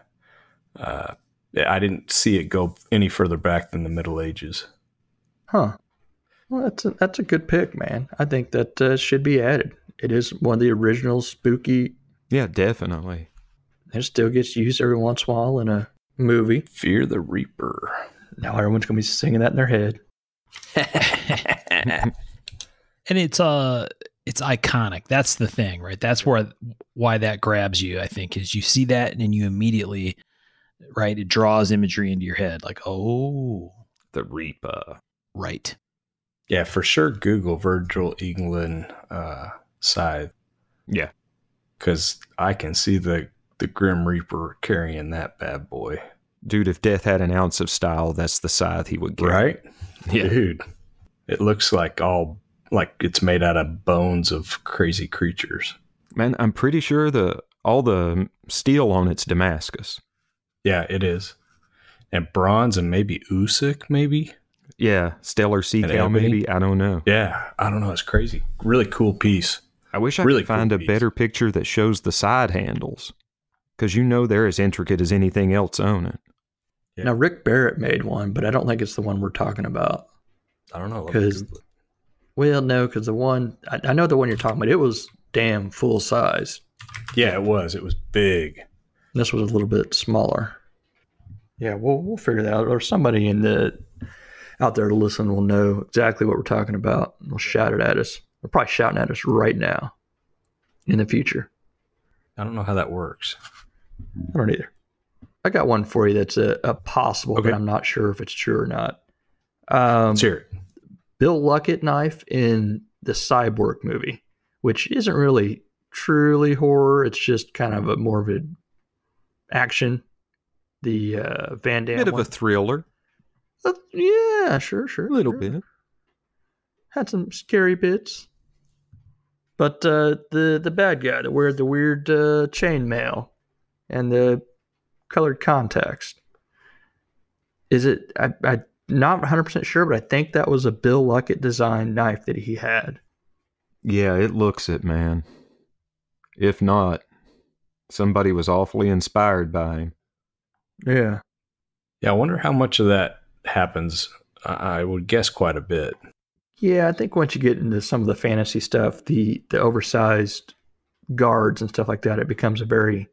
I didn't see it go any further back than the Middle Ages. Huh. Well, that's a good pick, man. I think that should be added. It is one of the original spooky. Yeah, definitely. It still gets used every once in a while in a movie. Fear the Reaper. Now everyone's gonna be singing that in their head. And it's iconic. That's the thing, right? That's why that grabs you, I think, is you see that and then you immediately right? It draws imagery into your head, like, oh, The Reaper. right. Yeah, for sure. Google Virgil England scythe. Yeah. Because I can see the Grim Reaper carrying that bad boy. Dude, if Death had an ounce of style, that's the scythe he would get. Right? Yeah. Dude. It looks like it's made out of bones of crazy creatures. Man, I'm pretty sure all the steel on it's Damascus. Yeah, it is. And bronze and maybe Usyk, maybe? Yeah, Stellar Sea And Cow, ebony? maybe. I don't know. Yeah, I don't know. It's crazy. Really cool piece. I wish I Really could find cool a piece. better picture that shows the side handles, because they're as intricate as anything else on it. Yeah. Now, Rick Barrett made one, but I don't think it's the one we're talking about. I don't know. Let me Because, Google it. well, no, because the one, I know the one you're talking about, it was damn full size. Yeah, it was. It was big. This was a little bit smaller. Yeah, we'll figure that out. Or somebody out there to listen will know exactly what we're talking about. They'll shout it at us. They're probably shouting at us right now in the future. I don't know how that works. I don't either. I got one for you that's a possible, Okay. but I'm not sure if it's true or not. Let's hear it. Bill Luckett knife in the Cyborg movie, which isn't really truly horror. It's just kind of a more of an action. The Van Damme Bit of one. a thriller. Yeah, sure. A little sure. bit. Had some scary bits. But the bad guy that wear the weird chainmail and the colored contacts. Is it? I'm not 100% sure, but I think that was a Bill Luckett designed knife that he had. Yeah, it looks it, man. If not, somebody was awfully inspired by him. Yeah. Yeah, I wonder how much of that happens. I would guess quite a bit. Yeah, I think once you get into some of the fantasy stuff, the oversized guards and stuff like that, it becomes a very,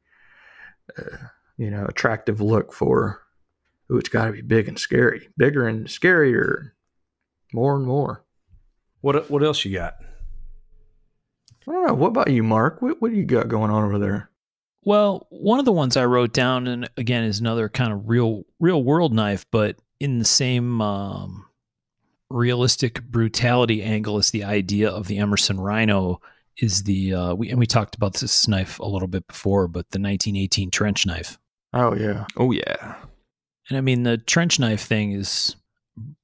attractive look for, ooh, it's got to be big and scary. Bigger and scarier. More and more. What else you got? I don't know. What about you, Mark? What do you got going on over there? Well, one of the ones I wrote down, and again, is another kind of real world knife, but in the same realistic brutality angle as the idea of the Emerson Rhino is we talked about this knife a little bit before, but the 1918 trench knife. Oh, yeah. Oh, yeah. And I mean, the trench knife thing is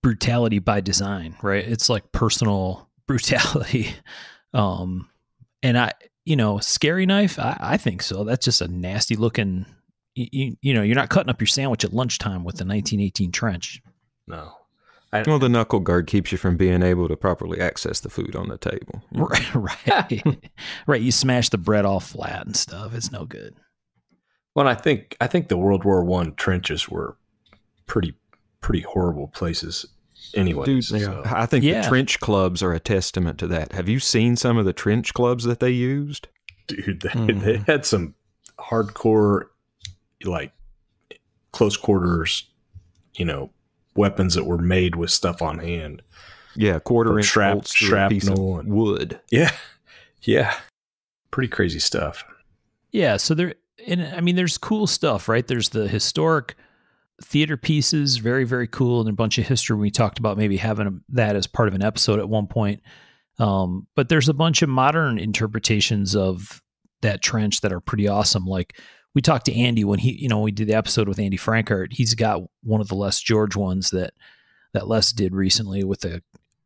brutality by design, right? It's like personal brutality. And scary knife, I think so. That's just a nasty looking, you're not cutting up your sandwich at lunchtime with the 1918 trench. No. Well, the knuckle guard keeps you from being able to properly access the food on the table. Right. Right. You smash the bread all flat and stuff. It's no good. Well, I think the World War I trenches were pretty horrible places anyway. Dude, so. I think Yeah. the trench clubs are a testament to that. Have you seen some of the trench clubs that they used? Dude, they had some hardcore, like, close quarters, weapons that were made with stuff on hand. Yeah, quarter-inch bolts through a piece of shrapnel and- wood. Yeah. Pretty crazy stuff. Yeah. So there's cool stuff, right? There's the historic theater pieces, very, very cool, and a bunch of history. We talked about maybe having that as part of an episode at one point. But there's a bunch of modern interpretations of that trench that are pretty awesome. Like we talked to Andy when we did the episode with Andy Frankart. He's got one of the Les George ones that Les did recently with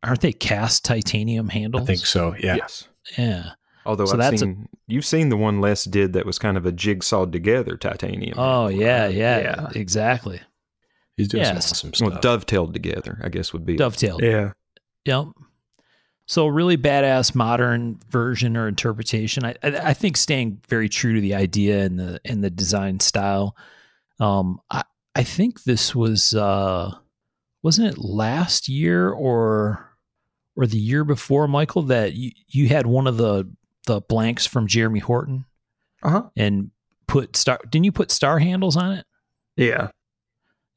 aren't they cast titanium handles? I think so. Yeah. Yes. Yeah. Although So you've seen the one Les did that was kind of a jigsawed together titanium. Oh yeah, Yeah. exactly. He's doing some Yes. awesome stuff. Well, dovetailed together, I guess would be. Dovetailed. Yeah. Yep. So really badass modern version or interpretation. I think staying very true to the idea and the design style. I think this was wasn't it last year or the year before, Michael, that you had one of the blanks from Jeremy Horton Uh-huh. and didn't you put star handles on it? Yeah.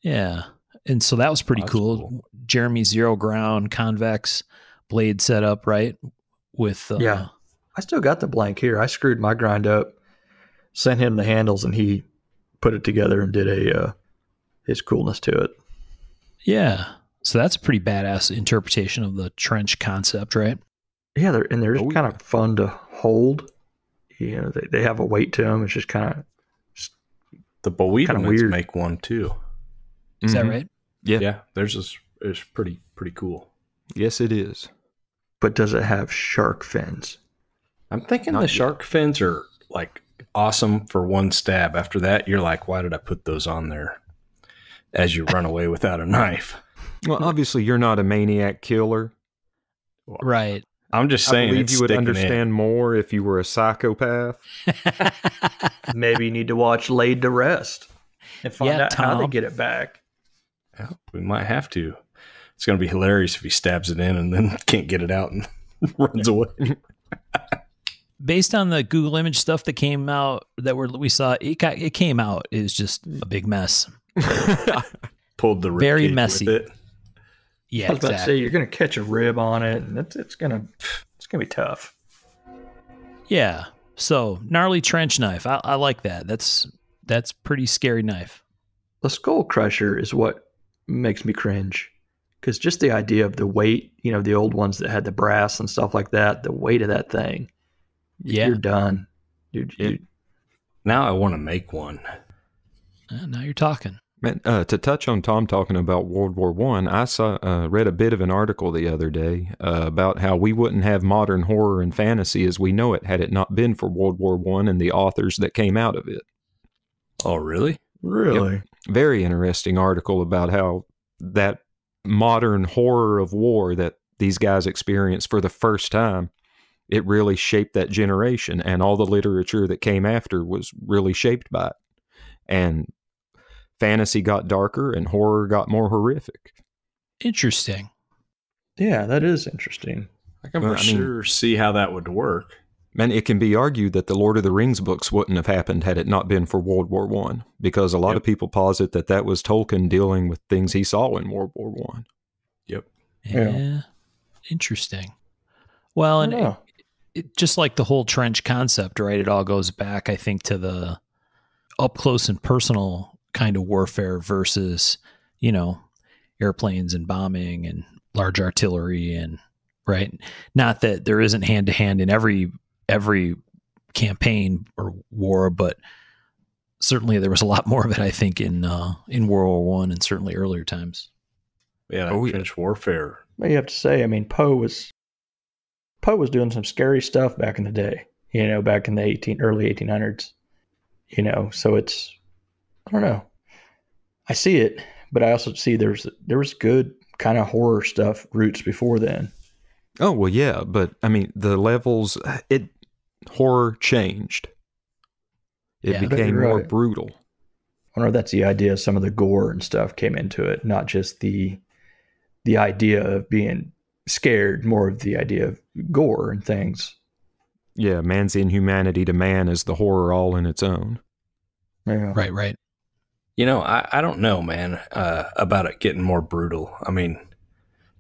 Yeah. And so that was pretty That's cool. Jeremy zero ground convex blade setup, right? With Yeah. I still got the blank here. I screwed my grind up, sent him the handles, and he put it together and did his coolness to it. Yeah. So that's a pretty badass interpretation of the trench concept, right? Yeah, they're just kind of fun to hold. You know, they have a weight to them. It's just kind of The Bowiedemans weird. make one too. Is that right? Yeah. Yeah, theirs is pretty cool. Yes, it is. But does it have shark fins? I'm thinking Not the yet. shark fins are like awesome for one stab. After that, you're like, why did I put those on there? As you run away without a knife. Well, obviously, you're not a maniac killer. Right. I'm just I saying, believe it's you would sticking understand more if you were a psychopath. Maybe you need to watch Laid to Rest and find Yeah, out how they Tom. get it back. In. Yeah, we might have to. It's going to be hilarious if he stabs it in and then can't get it out and runs away. Based on the Google image stuff that came out we saw, it came out is just a big mess. Pulled the rib Very cage with messy. it. Yeah, I was about to say exactly. you're going to catch a rib on it, and it's gonna be tough. Yeah. So gnarly trench knife. I like that. That's pretty scary knife. The Skull Crusher is what makes me cringe, because just the idea of the weight, you know, the old ones that had the brass and stuff like that, the weight of that thing, Yeah. you're done. Now I want to make one. Now you're talking. Man, to touch on Tom talking about World War I saw read a bit of an article the other day about how we wouldn't have modern horror and fantasy as we know it had it not been for World War I and the authors that came out of it. Oh, really? Really? Very interesting article about how that modern horror of war that these guys experienced for the first time, it really shaped that generation, and all the literature that came after was really shaped by it. And fantasy got darker and horror got more horrific. Interesting. Yeah, that is interesting. I can Well, for I mean- sure see how that would work. And it can be argued that the Lord of the Rings books wouldn't have happened had it not been for World War I, because a lot Yep. of people posit that was Tolkien dealing with things he saw in World War I. Yep. Yeah. Interesting. Well, and Yeah. it just like the whole trench concept, right? It all goes back, I think, to the up close and personal kind of warfare versus, you know, airplanes and bombing and large artillery and right. Not that there isn't hand to hand in every campaign or war, but certainly there was a lot more of it, I think, in World War I and certainly earlier times. Yeah, Oh, yeah. trench warfare. But you have to say, I mean, Poe was doing some scary stuff back in the day. You know, back in the early 1800s. You know, so it's, I don't know. I see it, but I also see there was good kind of horror stuff roots before then. Oh, well, yeah, but I mean, the levels, horror changed. It Yeah, became you're more right. brutal. I wonder if that's the idea. Some of the gore and stuff came into it, not just the idea of being scared, more of the idea of gore and things. Yeah, man's inhumanity to man is the horror all in its own. Yeah. Right. You know, I don't know, man, about it getting more brutal. I mean,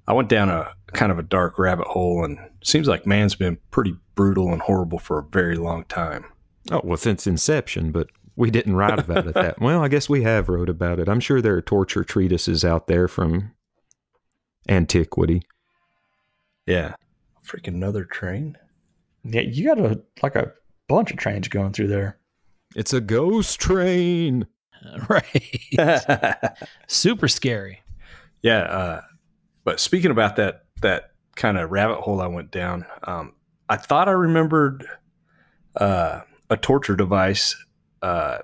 I went down a kind of a dark rabbit hole, and it seems like man's been pretty brutal and horrible for a very long time. Oh, well, since inception, but we didn't write about it that. Well, I guess we have wrote about it. I'm sure there are torture treatises out there from antiquity. Yeah. Freaking another train? Yeah, you got a bunch of trains going through there. It's a ghost train. Right. Super scary. Yeah, but speaking about that kind of rabbit hole I went down, I thought I remembered a torture device, a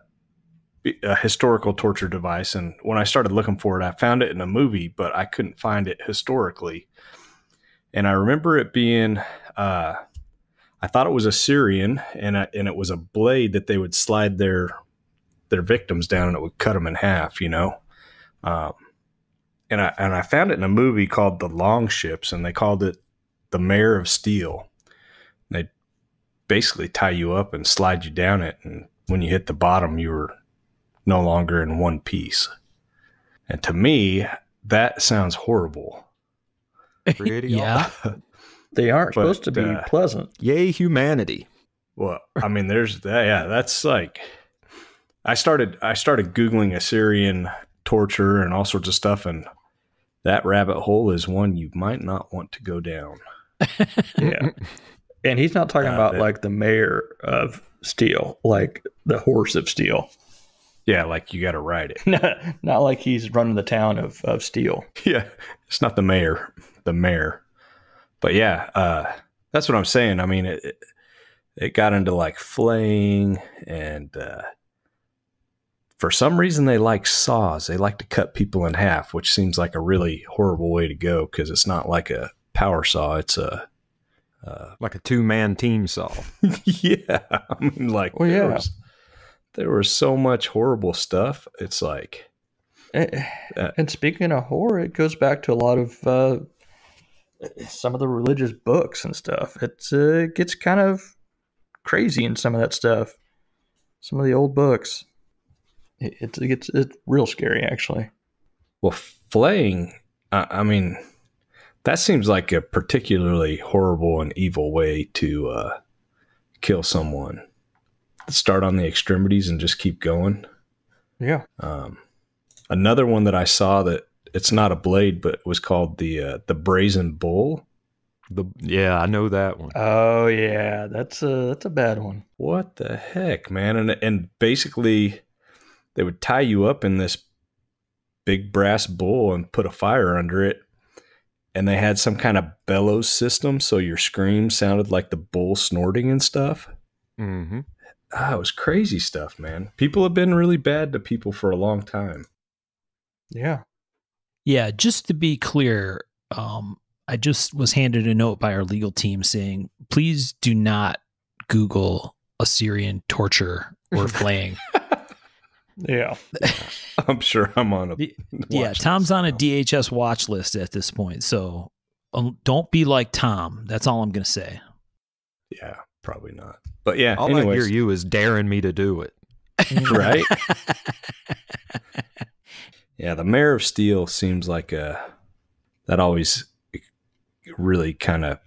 historical torture device, and when I started looking for it, I found it in a movie, but I couldn't find it historically. And I remember it being, I thought it was a Syrian, and it was a blade that they would slide their victims down, and it would cut them in half, you know. And I found it in a movie called The Longships, and they called it The Mayor of Steel. They basically tie you up and slide you down it, and when you hit the bottom, you were no longer in one piece. And to me, that sounds horrible. Pretty Yeah. They aren't But, supposed to be pleasant. Yay, humanity. Well, I mean, there's that. Yeah, that's like I started Googling Assyrian torture and all sorts of stuff, and that rabbit hole is one you might not want to go down. Yeah. And he's not talking about like the mayor of Steel, like the horse of Steel. Yeah, like you got to ride it. Not like he's running the town of Steel. Yeah, it's not the mayor. But yeah, that's what I'm saying. I mean, it got into like flaying, and for some reason they like saws. They like to cut people in half, which seems like a really horrible way to go because it's not like a power saw. It's a like a 2-man team saw. yeah, I mean, like, well, yeah. There was so much horrible stuff. It's like, and speaking of horror, it goes back to a lot of some of the religious books and stuff. It gets kind of crazy in some of that stuff. Some of the old books, it's real scary, actually. Well, flaying, I mean, that seems like a particularly horrible and evil way to kill someone. Start on the extremities and just keep going. Yeah. Another one that I saw that it's not a blade, but it was called the Brazen Bull. Yeah, I know that one. Oh yeah, that's a bad one. What the heck, man? And basically, they would tie you up in this big brass bull and put a fire under it. And they had some kind of bellows system, so your screams sounded like the bull snorting and stuff. Mm-hmm. It was crazy stuff, man. People have been really bad to people for a long time. Yeah. Yeah, just to be clear, I just was handed a note by our legal team saying, please do not Google Assyrian torture or flaying. Yeah. I'm sure I'm on a yeah, Tom's on a DHS watch list at this point, so don't be like Tom. That's all I'm going to say. Yeah, probably not. But yeah, all I hear you is daring me to do it. Right? Yeah, the Mayor of Steel seems like that always really kind of,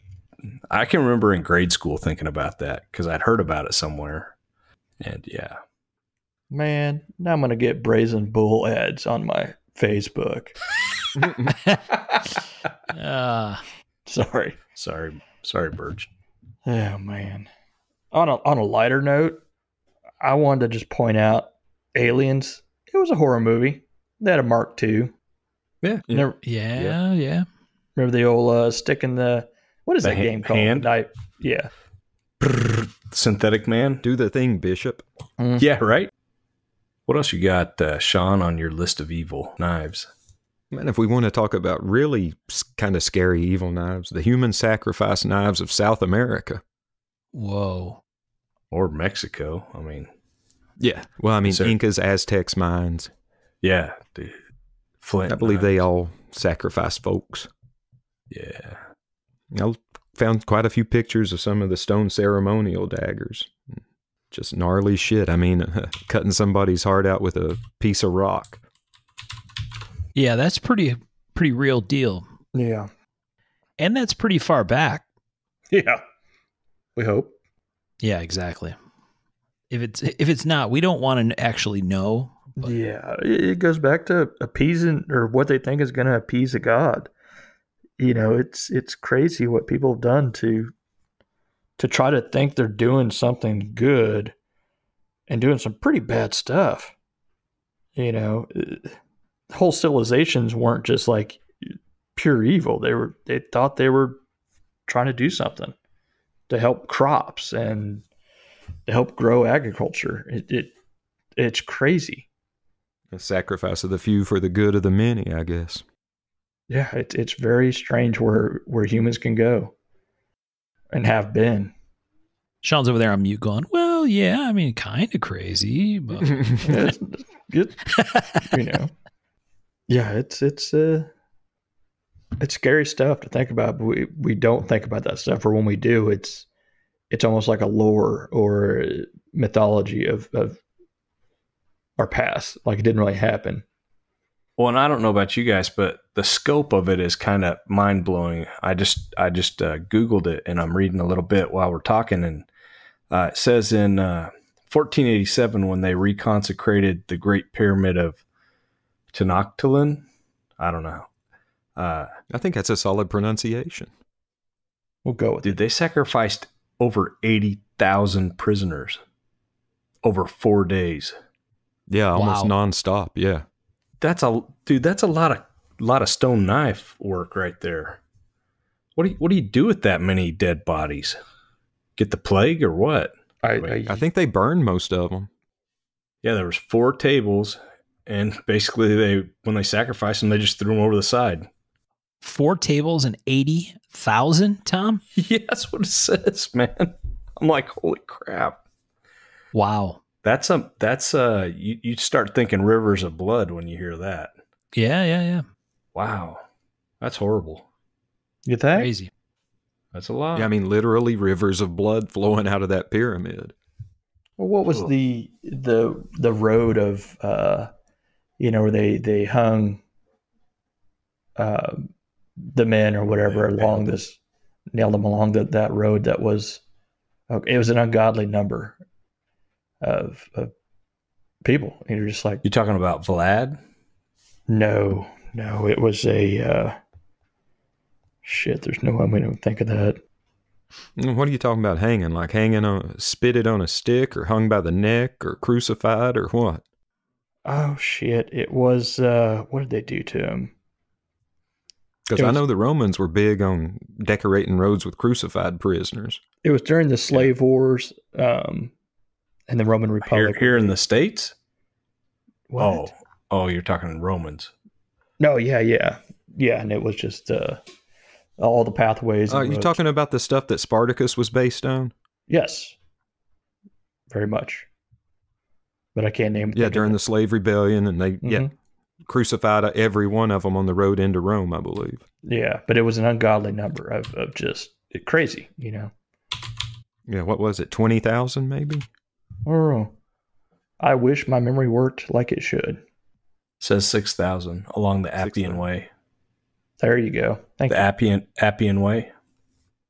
I can remember in grade school thinking about that because I'd heard about it somewhere. And yeah. Man, now I'm going to get Brazen Bull ads on my Facebook. Sorry, Birch. Oh, man. On a lighter note, I wanted to just point out Aliens. It was a horror movie. They had a Mark II. Yeah. Yeah. Remember the old stick in the, what is that game called? Hand? Yeah. Synthetic Man. Do the thing, Bishop. Mm. Yeah, right? What else you got, Sean, on your list of evil knives? Man, if we want to talk about really kind of scary evil knives, the human sacrifice knives of South America. Whoa. Or Mexico. I mean. Yeah. Well, I mean, Incas, Aztecs, Mayans. Yeah. The flint I believe knives. they all sacrifice folks. Yeah. I found quite a few pictures of some of the stone ceremonial daggers. Just gnarly shit. I mean, cutting somebody's heart out with a piece of rock. Yeah, that's pretty real deal. Yeah. And that's pretty far back. Yeah. We hope. Yeah, exactly. If it's not, we don't want to actually know. But. Yeah, it goes back to appeasing or what they think is going to appease a god. You know, it's crazy what people have done to try to think they're doing something good and doing some pretty bad stuff. You know, whole civilizations weren't just like pure evil. They thought they were trying to do something to help crops and to help grow agriculture. It's crazy. A sacrifice of the few for the good of the many, I guess. Yeah, it's very strange where humans can go and have been. Sean's over there on mute going, well, yeah, I mean, kind of crazy, but it's, you know, yeah, it's scary stuff to think about. But we don't think about that stuff, or when we do, it's almost like a lore or mythology of our past, like it didn't really happen. Well, and I don't know about you guys, but the scope of it is kind of mind blowing. I just Googled it, and I'm reading a little bit while we're talking, and it says in 1487 when they reconsecrated the Great Pyramid of Tenochtitlan. I don't know. I think that's a solid pronunciation. We'll go with Dude, they sacrificed over 80,000 prisoners over 4 days. Yeah, almost nonstop. Yeah. That's a lot of stone knife work right there. What do you do with that many dead bodies? Get the plague or what? I think they burned most of them. Yeah, there was 4 tables, and basically when they sacrificed them, they just threw them over the side. 4 tables and 80,000, Tom? Yeah, that's what it says, man. I'm like, holy crap. Wow. You start thinking rivers of blood when you hear that. Yeah. Wow. That's horrible. You think? Crazy. That's a lot. Yeah, I mean, literally rivers of blood flowing out of that pyramid. Well, what was the road of where they hung the men or whatever nailed them along that road that was it was an ungodly number of people. And you're just like, You talking about Vlad? no, it was a shit. There's no way I'm going to think of that. What are you talking about hanging? Like spitted on a stick or hung by the neck or crucified or what? Oh shit! It was what did they do to him? Because I know the Romans were big on decorating roads with crucified prisoners. It was during the slave wars, and the Roman Republic. Here in the States? What? Oh, you're talking Romans. No, yeah, and it was just all the pathways. Are you talking about the stuff that Spartacus was based on? Yes, very much. But I can't name it. Yeah, during the slave rebellion, and they crucified every one of them on the road into Rome, I believe. Yeah, but it was an ungodly number of just crazy, Yeah, what was it, 20,000 maybe? Oh, I wish my memory worked like it should. Says 6,000 along the Appian 6,000. Way. There you go. Thank you. Appian Way.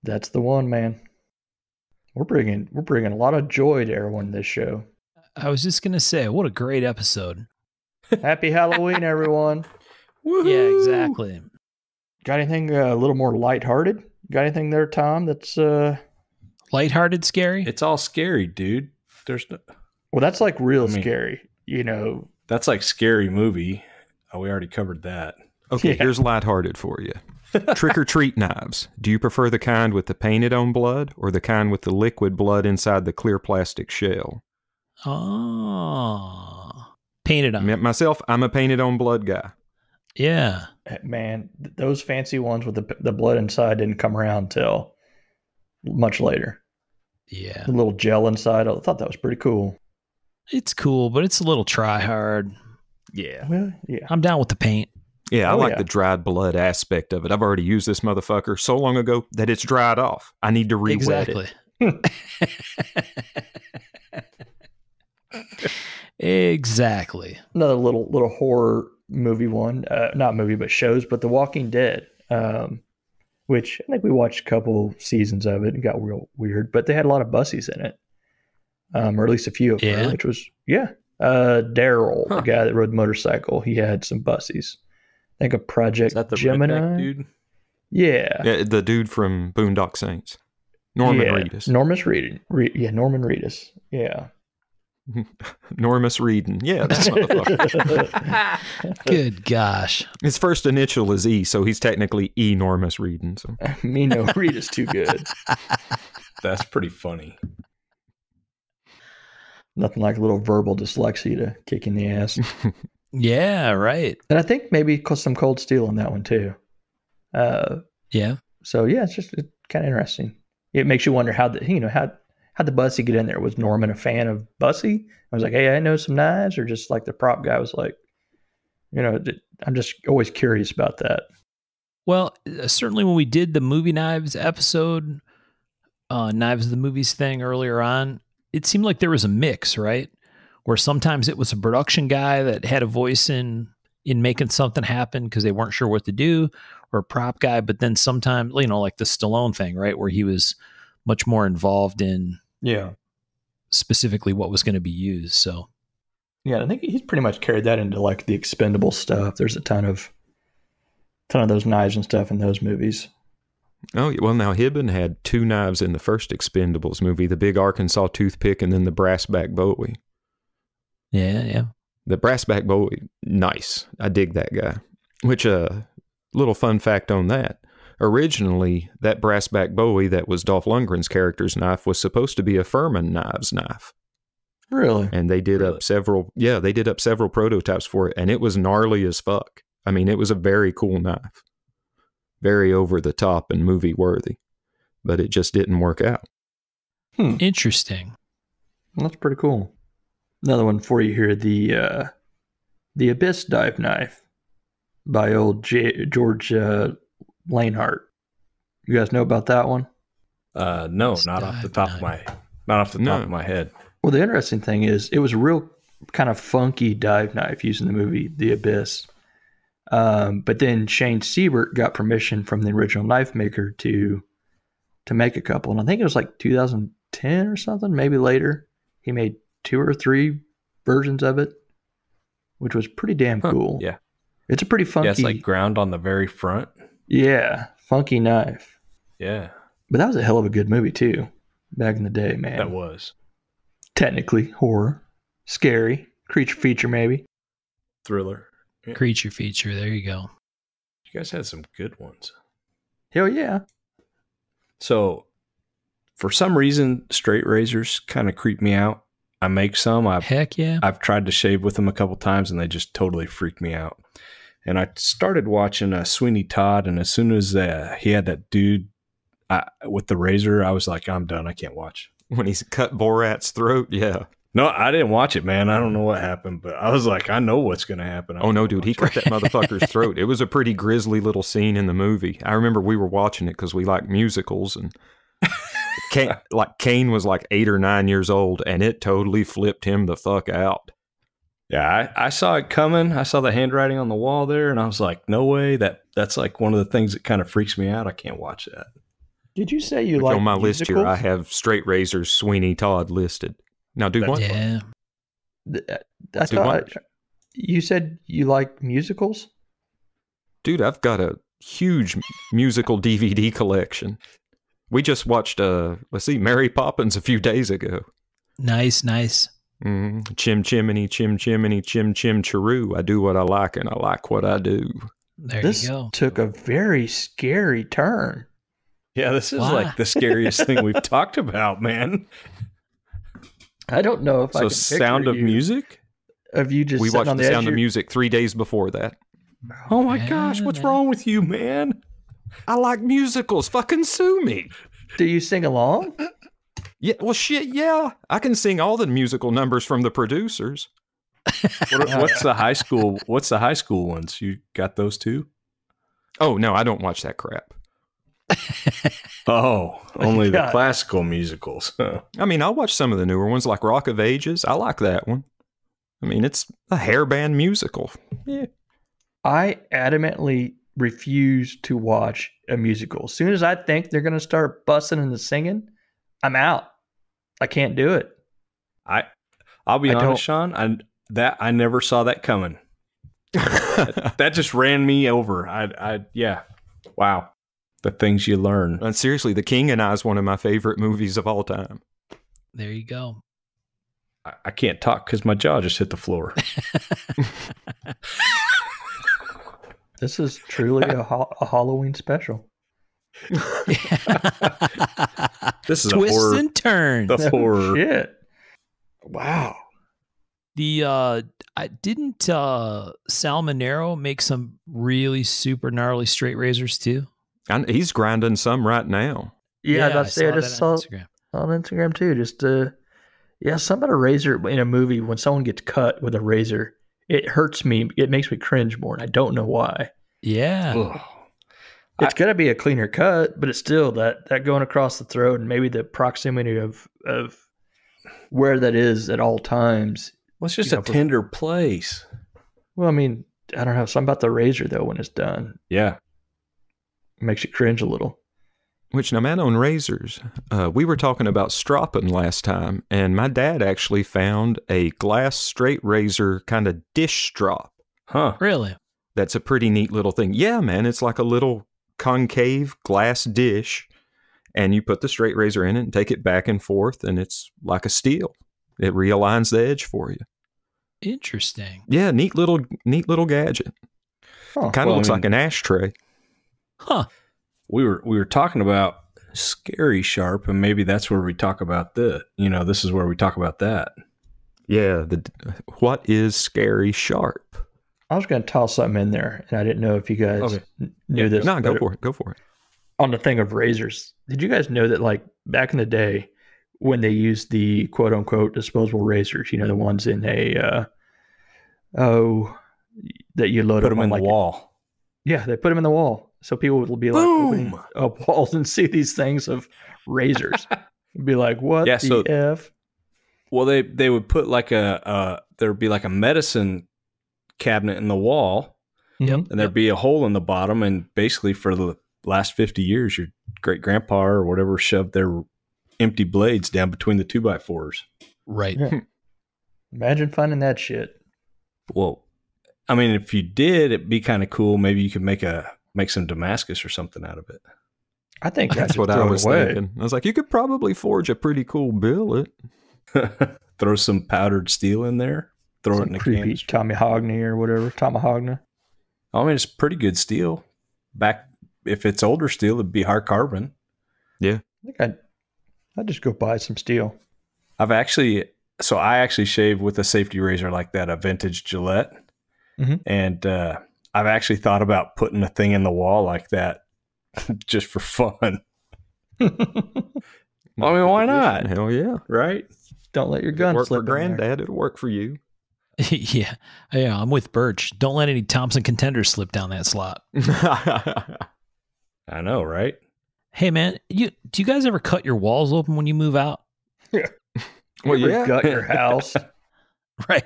That's the one, man. We're bringing a lot of joy to everyone in this show. I was just going to say, what a great episode. Happy Halloween, everyone. Woo-hoo! Yeah, exactly. Got anything a little more lighthearted? Got anything there, Tom, that's Lighthearted scary? It's all scary, dude. There's no, well, that's like real scary, that's like Scary Movie. Oh, we already covered that. Okay, Yeah. here's lighthearted for you. Trick-or-treat knives. Do you prefer the kind with the painted-on blood or the kind with the liquid blood inside the clear plastic shell? Oh. Painted on. Myself, I'm a painted-on blood guy. Yeah. Man, those fancy ones with the blood inside didn't come around until much later. Yeah. The little gel inside, I thought that was pretty cool. It's cool, but it's a little try hard. Yeah. Well, yeah. I'm down with the paint. Yeah, I Oh, like yeah. the dried blood aspect of it. I've already used this motherfucker so long ago that it's dried off. I need to re-wet Exactly. it. Exactly. Another little horror movie one, not movie, but shows, but The Walking Dead, which I think we watched a couple seasons of it and got real weird, but they had a lot of bussies in it, or at least a few of them, Yeah. which was, Daryl, the guy that rode the motorcycle, he had some bussies. I think a Project Is that the Gemini. redneck dude? Yeah. Yeah, the dude from Boondock Saints. Norman Reedus. Norman Reedus. Yeah. Normus Reedon. Yeah, that motherfucker. Good gosh. His first initial is E, so he's technically E. Normus Reedon. So. Me no Reedus too good. That's pretty funny. Nothing like a little verbal dyslexia to kick in the ass. Yeah, right. And I think maybe some Cold Steel on that one too. Yeah. So yeah, it's kind of interesting. It makes you wonder how the Bussy get in there. Was Norman a fan of Bussy? I was like, hey, I know some knives, or just like the prop guy was like, I'm just always curious about that. Well, certainly when we did the movie knives episode, Knives of the Movies thing earlier on, it seemed like there was a mix, right? Where sometimes it was a production guy that had a voice in making something happen because they weren't sure what to do, or a prop guy, but then sometimes, like the Stallone thing, right? Where he was much more involved in specifically what was going to be used. So Yeah, I think he's pretty much carried that into like the expendable stuff. There's a ton of those knives and stuff in those movies. Oh, well, now Hibben had 2 knives in the first Expendables movie, the big Arkansas toothpick and then the brassback Bowie. yeah. The brassback Bowie, nice. I dig that guy. Which, little fun fact on that. Originally, that brassback Bowie that was Dolph Lundgren's character's knife was supposed to be a Furman Knives knife. Really? And they did up several prototypes for it, and it was gnarly as fuck. I mean, it was a very cool knife. Very over the top and movie worthy. But it just didn't work out. Interesting. That's pretty cool. Another one for you here, the Abyss dive knife by old George Lanehart. You guys know about that one? No, not off the top of my head. Well, the interesting thing is it was a real kind of funky dive knife used in the movie The Abyss. But then Shane Siebert got permission from the original knife maker to make a couple. And I think it was like 2010 or something, maybe later. He made 2 or 3 versions of it, which was pretty damn cool. Yeah. It's a pretty funky. Yeah, it's like ground on the very front. Yeah, funky knife. Yeah. But that was a hell of a good movie too, back in the day, man. That was. Technically horror, scary, creature feature maybe. Thriller. Yeah. Creature feature. There you go. You guys had some good ones. Hell yeah. So, for some reason, straight razors kind of creep me out. I make some. Heck yeah. I've tried to shave with them a couple times, and they just totally freak me out. And I started watching Sweeney Todd, and as soon as he had that dude with the razor, I was like, I'm done. I can't watch. When he's cut Borat's throat, yeah. No, I didn't watch it, man. I don't know what happened, but I was like, I know what's going to happen. Oh, no, dude. He cut that motherfucker's throat. It was a pretty grisly little scene in the movie. I remember we were watching it because we like musicals, and Kane was like 8 or 9 years old, and it totally flipped him the fuck out. Yeah, I saw it coming. I saw the handwriting on the wall there, and I was like, no way. That's like one of the things that kind of freaks me out. I can't watch that. Did you say you like on my musicals? list here, I have Straight Razor's Sweeney Todd listed. Now, dude, what? Yeah. I thought you said you like musicals? Dude, I've got a huge musical DVD collection. We just watched, Mary Poppins a few days ago. Nice. Chim chimney, chim chimney, chim chim chiroo. I do what I like, and I like what I do. This you go. took a very scary turn. Yeah, this is like the scariest thing we've talked about, man. I don't know if I can Sound of Music? Of you just we sitting watched on the the Sound edge of Music 3 days before that. Oh my gosh, what's wrong with you, man? I like musicals. Fucking sue me. Do you sing along? Yeah, well, shit, yeah. I can sing all the musical numbers from the producers. What's the high school? What's the high school ones? You got those too? Oh no, I don't watch that crap. Oh, only the classical musicals. I mean, I'll watch some of the newer ones, like Rock of Ages. I like that one. I mean, it's a hairband musical. Yeah. I adamantly refuse to watch a musical. As soon as I think they're going to start busting and singing, I'm out. I can't do it. I'll be honest, Sean. I never saw that coming. that just ran me over. Yeah. Wow. The things you learn. And seriously, The King and I is one of my favorite movies of all time. There you go. I can't talk because my jaw just hit the floor. This is truly a Halloween special. This is Twists a horror. and turns. The horror. Shit. Wow. Didn't Sal Monero make some really super gnarly straight razors too? He's grinding some right now. Yeah, I just saw Instagram. on Instagram too. Just some about a razor in a movie. When someone gets cut with a razor, it hurts me. It makes me cringe more, and I don't know why. Yeah. Ugh. It's got to be a cleaner cut, but it's still that going across the throat, and maybe the proximity of where that is at all times. Well, it's just a tender place. Well, I mean, I don't know. Something about the razor though when it's done. Yeah. It makes you cringe a little. Which, now, man, on razors, we were talking about stropping last time, and my dad actually found a glass straight razor kind of dish strop. Huh. Really? That's a pretty neat little thing. Yeah, man, it's like a little concave glass dish, and you put the straight razor in it and take it back and forth, and it's like a steel. It realigns the edge for you. Interesting. Yeah, neat little gadget. Huh. Kind of looks like an ashtray. Huh. We were talking about Scary Sharp, and maybe that's where we talk about this is where we talk about that. Yeah, what is Scary Sharp? I was going to toss something in there, and I didn't know if you guys knew this. No, go for it. Go for it. On the thing of razors, did you guys know that, like, back in the day when they used the quote unquote disposable razors, the ones in a that you load Put up them on, in like, the wall. Yeah, they put them in the wall. So people would be like opening up walls and see these things of razors. Be like, what the F? Well, they would put like there would be like a medicine cabinet in the wall. Yep. And there'd be a hole in the bottom. And basically for the last 50 years, your great grandpa or whatever shoved their empty blades down between the 2x4s. Right. Yeah. Imagine finding that shit. Well, I mean, if you did, it'd be kind of cool. Maybe you could make some Damascus or something out of it. I think That's what I was thinking. I was like, you could probably forge a pretty cool billet. Throw some powdered steel in there. Throw it in a creepy Tomahogany or whatever. Tomahogany. I mean, it's pretty good steel. If it's older steel, it'd be hard carbon. Yeah. I think I'd just go buy some steel. I actually shave with a safety razor like that, a vintage Gillette. Mm-hmm. And I've actually thought about putting a thing in the wall like that just for fun. I mean, why not? Hell yeah. Right? Don't let your gun work slip for Granddad. It'll work for you. Yeah. I'm with Birch. Don't let any Thompson contenders slip down that slot. I know, right? Hey, man, do you guys ever cut your walls open when you move out? Yeah. Well, yeah. Gut your house. Right.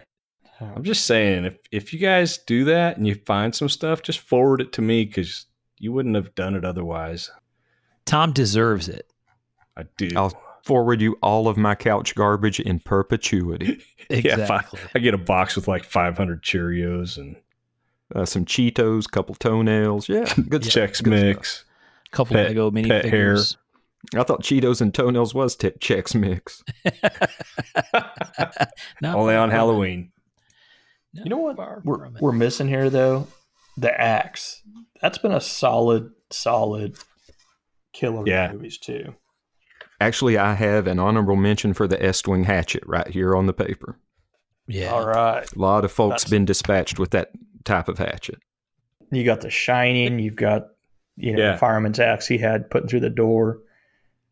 I'm just saying, if you guys do that and you find some stuff, just forward it to me because you wouldn't have done it otherwise. Tom deserves it. I do. I'll forward you all of my couch garbage in perpetuity. Exactly. Yeah, I get a box with like 500 Cheerios and some Cheetos, couple toenails. Yeah, good Chex good Mix. stuff. Couple Lego minifigures. I thought Cheetos and toenails was Chex Mix. Only on Halloween. No, You know what we're missing here, though? The axe. That's been a solid killer in movies, too. Actually, I have an honorable mention for the Estwing hatchet right here on the paper. Yeah. All right. A lot of folks been dispatched with that type of hatchet. You got The Shining. You've got, fireman's axe he had putting through the door.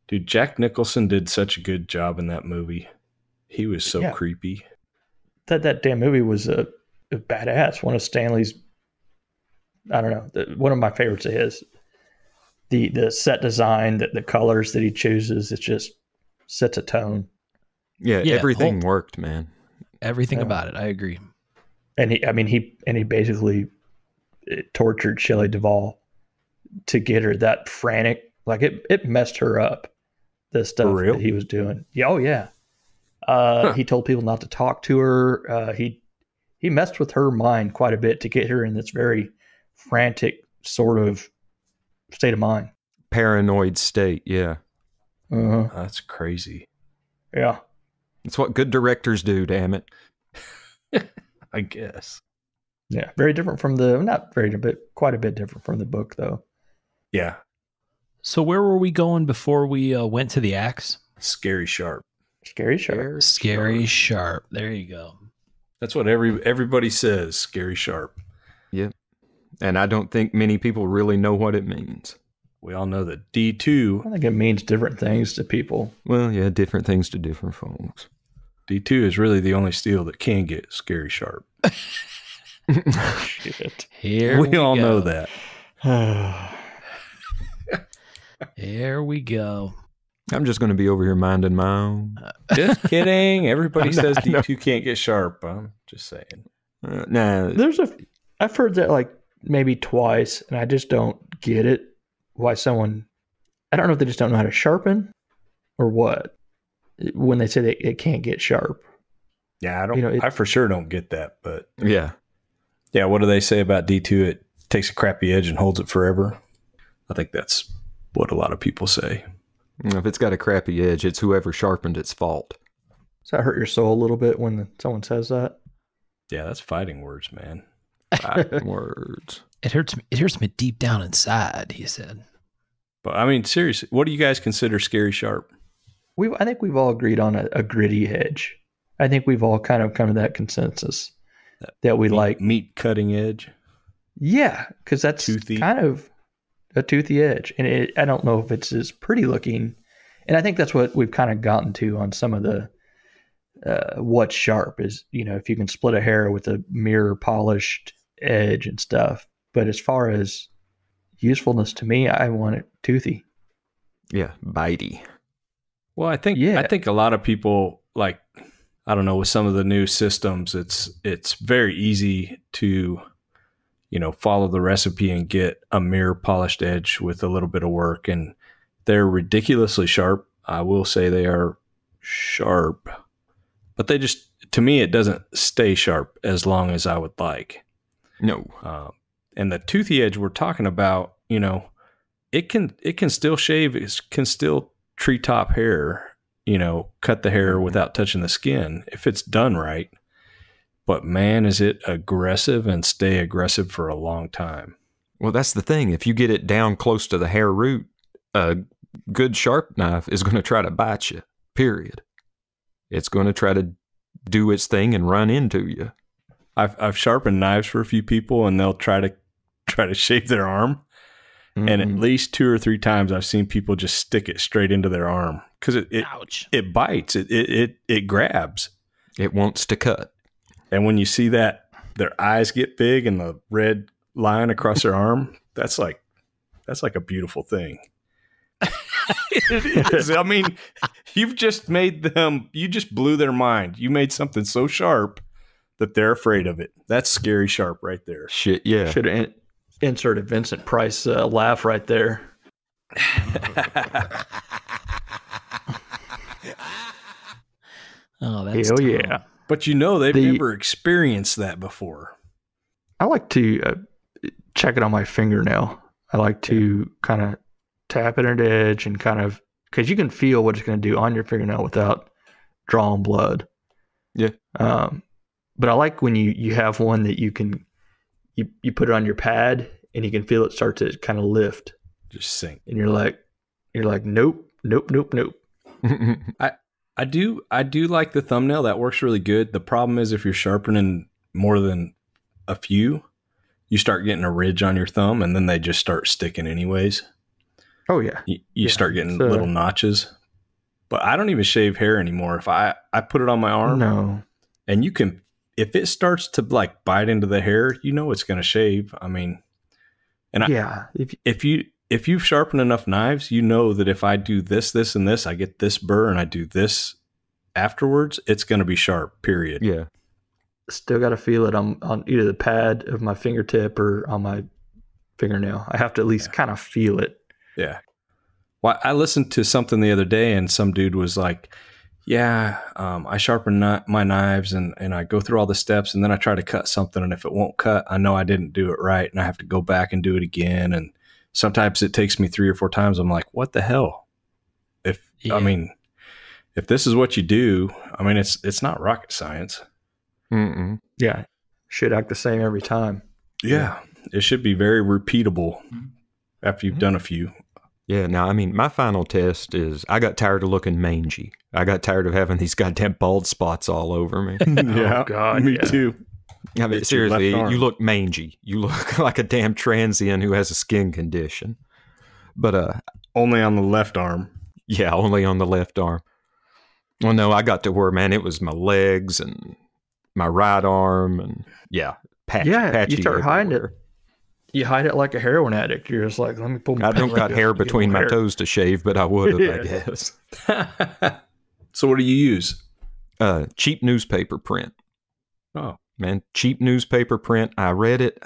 Dude, Jack Nicholson did such a good job in that movie. He was so creepy. That damn movie was a badass. One of Stanley's, I don't know, one of my favorites of his. The set design, the colors that he chooses, it just sets a tone. Yeah, everything worked, man. Everything about it, I agree. And he basically tortured Shelley Duvall to get her that frantic. Like it messed her up. The stuff that he was doing. Yeah, oh yeah. He told people not to talk to her. He messed with her mind quite a bit to get her in this very frantic sort of state of mind. Paranoid state, yeah. Uh-huh. That's crazy. Yeah. It's what good directors do, damn it. I guess. Yeah. Very different from quite a bit different from the book, though. Yeah. So where were we going before we went to the axe? Scary Sharp. Scary Sharp. Scary Sharp. There you go. That's what everybody says, Scary Sharp. Yep. And I don't think many people really know what it means. We all know that D2. I think it means different things to people. Well, yeah, different things to different folks. D2 is really the only steel that can get Scary Sharp. Shit. Here we all know that. There we go. I'm just going to be over here minding my own. Just kidding. Everybody says D2 can't get sharp. I'm just saying. Nah. I've heard that like maybe twice, and I just don't get it. Why someone I don't know if they just don't know how to sharpen or what when they say that it can't get sharp. Yeah, I for sure don't get that, but Yeah. yeah, what do they say about D2? It takes a crappy edge and holds it forever. I think that's what a lot of people say. If it's got a crappy edge, it's whoever sharpened its fault. Does that hurt your soul a little bit when someone says that? Yeah, that's fighting words, man. Words. It hurts me deep down inside, he said. But I mean, seriously, what do you guys consider scary sharp? I think we've all agreed on a gritty edge. I think we've all kind of come to that consensus that we like meat cutting edge. Yeah, because that's toothy. Kind of a toothy edge, and I don't know if it's as pretty looking. And I think that's what we've kind of gotten to on some of the what's sharp is, if you can split a hair with a mirror polished edge and stuff. But as far as usefulness to me, I want it toothy. Yeah, bitey. Well, I think a lot of people, like, I don't know, with some of the new systems, it's very easy to, follow the recipe and get a mirror polished edge with a little bit of work, and they're ridiculously sharp. I will say they are sharp, but they just, to me, it doesn't stay sharp as long as I would like. No. And the toothy edge we're talking about, it can still shave, it can still treetop hair, cut the hair without touching the skin if it's done right. But man, is it aggressive and stay aggressive for a long time. Well, that's the thing. If you get it down close to the hair root, a good sharp knife is going to try to bite you, period. It's going to try to do its thing and run into you. I've sharpened knives for a few people, and they'll try to shave their arm. Mm-hmm. And at least 2 or 3 times I've seen people just stick it straight into their arm because it bites, it grabs. It wants to cut. And when you see that, their eyes get big and the red line across their arm, that's like a beautiful thing. It is. I mean, you just blew their mind. You made something so sharp that they're afraid of it. That's scary sharp right there. Shit, yeah. Should have inserted Vincent Price laugh right there. Oh, that's hell yeah. But they've never experienced that before. I like to check it on my fingernail. I like to kind of tap it at the edge and kind of, because you can feel what it's going to do on your fingernail without drawing blood. Yeah. But I like when you have one that you can, you put it on your pad and you can feel it start to kind of lift. Just sink. And you're like, nope. I do like the thumbnail. That works really good. The problem is if you're sharpening more than a few, you start getting a ridge on your thumb and then they just start sticking anyways. Oh yeah. You start getting little notches. But I don't even shave hair anymore. If I put it on my arm. No. And you can, if it starts to like bite into the hair, it's going to shave. I mean, if you've sharpened enough knives, that if I do this, this, and this, I get this burr, and I do this afterwards, it's going to be sharp, period. Yeah. Still got to feel it on either the pad of my fingertip or on my fingernail. I have to at least kind of feel it. Yeah. Well, I listened to something the other day, and some dude was like, I sharpen my knives, and I go through all the steps, and then I try to cut something, and if it won't cut, I know I didn't do it right, and I have to go back and do it again, and sometimes it takes me 3 or 4 times. I'm like, what the hell? If this is what you do, it's not rocket science. Mm-mm. Yeah. Should act the same every time. Yeah. It should be very repeatable after you've done a few. Yeah. Now, my final test is I got tired of looking mangy. I got tired of having these goddamn bald spots all over me. Yeah. Oh, God. Me too. Seriously, you look mangy. You look like a damn transient who has a skin condition. But only on the left arm. Yeah, only on the left arm. Well, no, I got to where, man, it was my legs and my right arm and patchy. You start hiding it. You hide it like a heroin addict. You're just like, let me pull my I don't got hair between my toes to shave, but I would have, I guess. So what do you use? Cheap newspaper print. Oh. Man, cheap newspaper print. I read it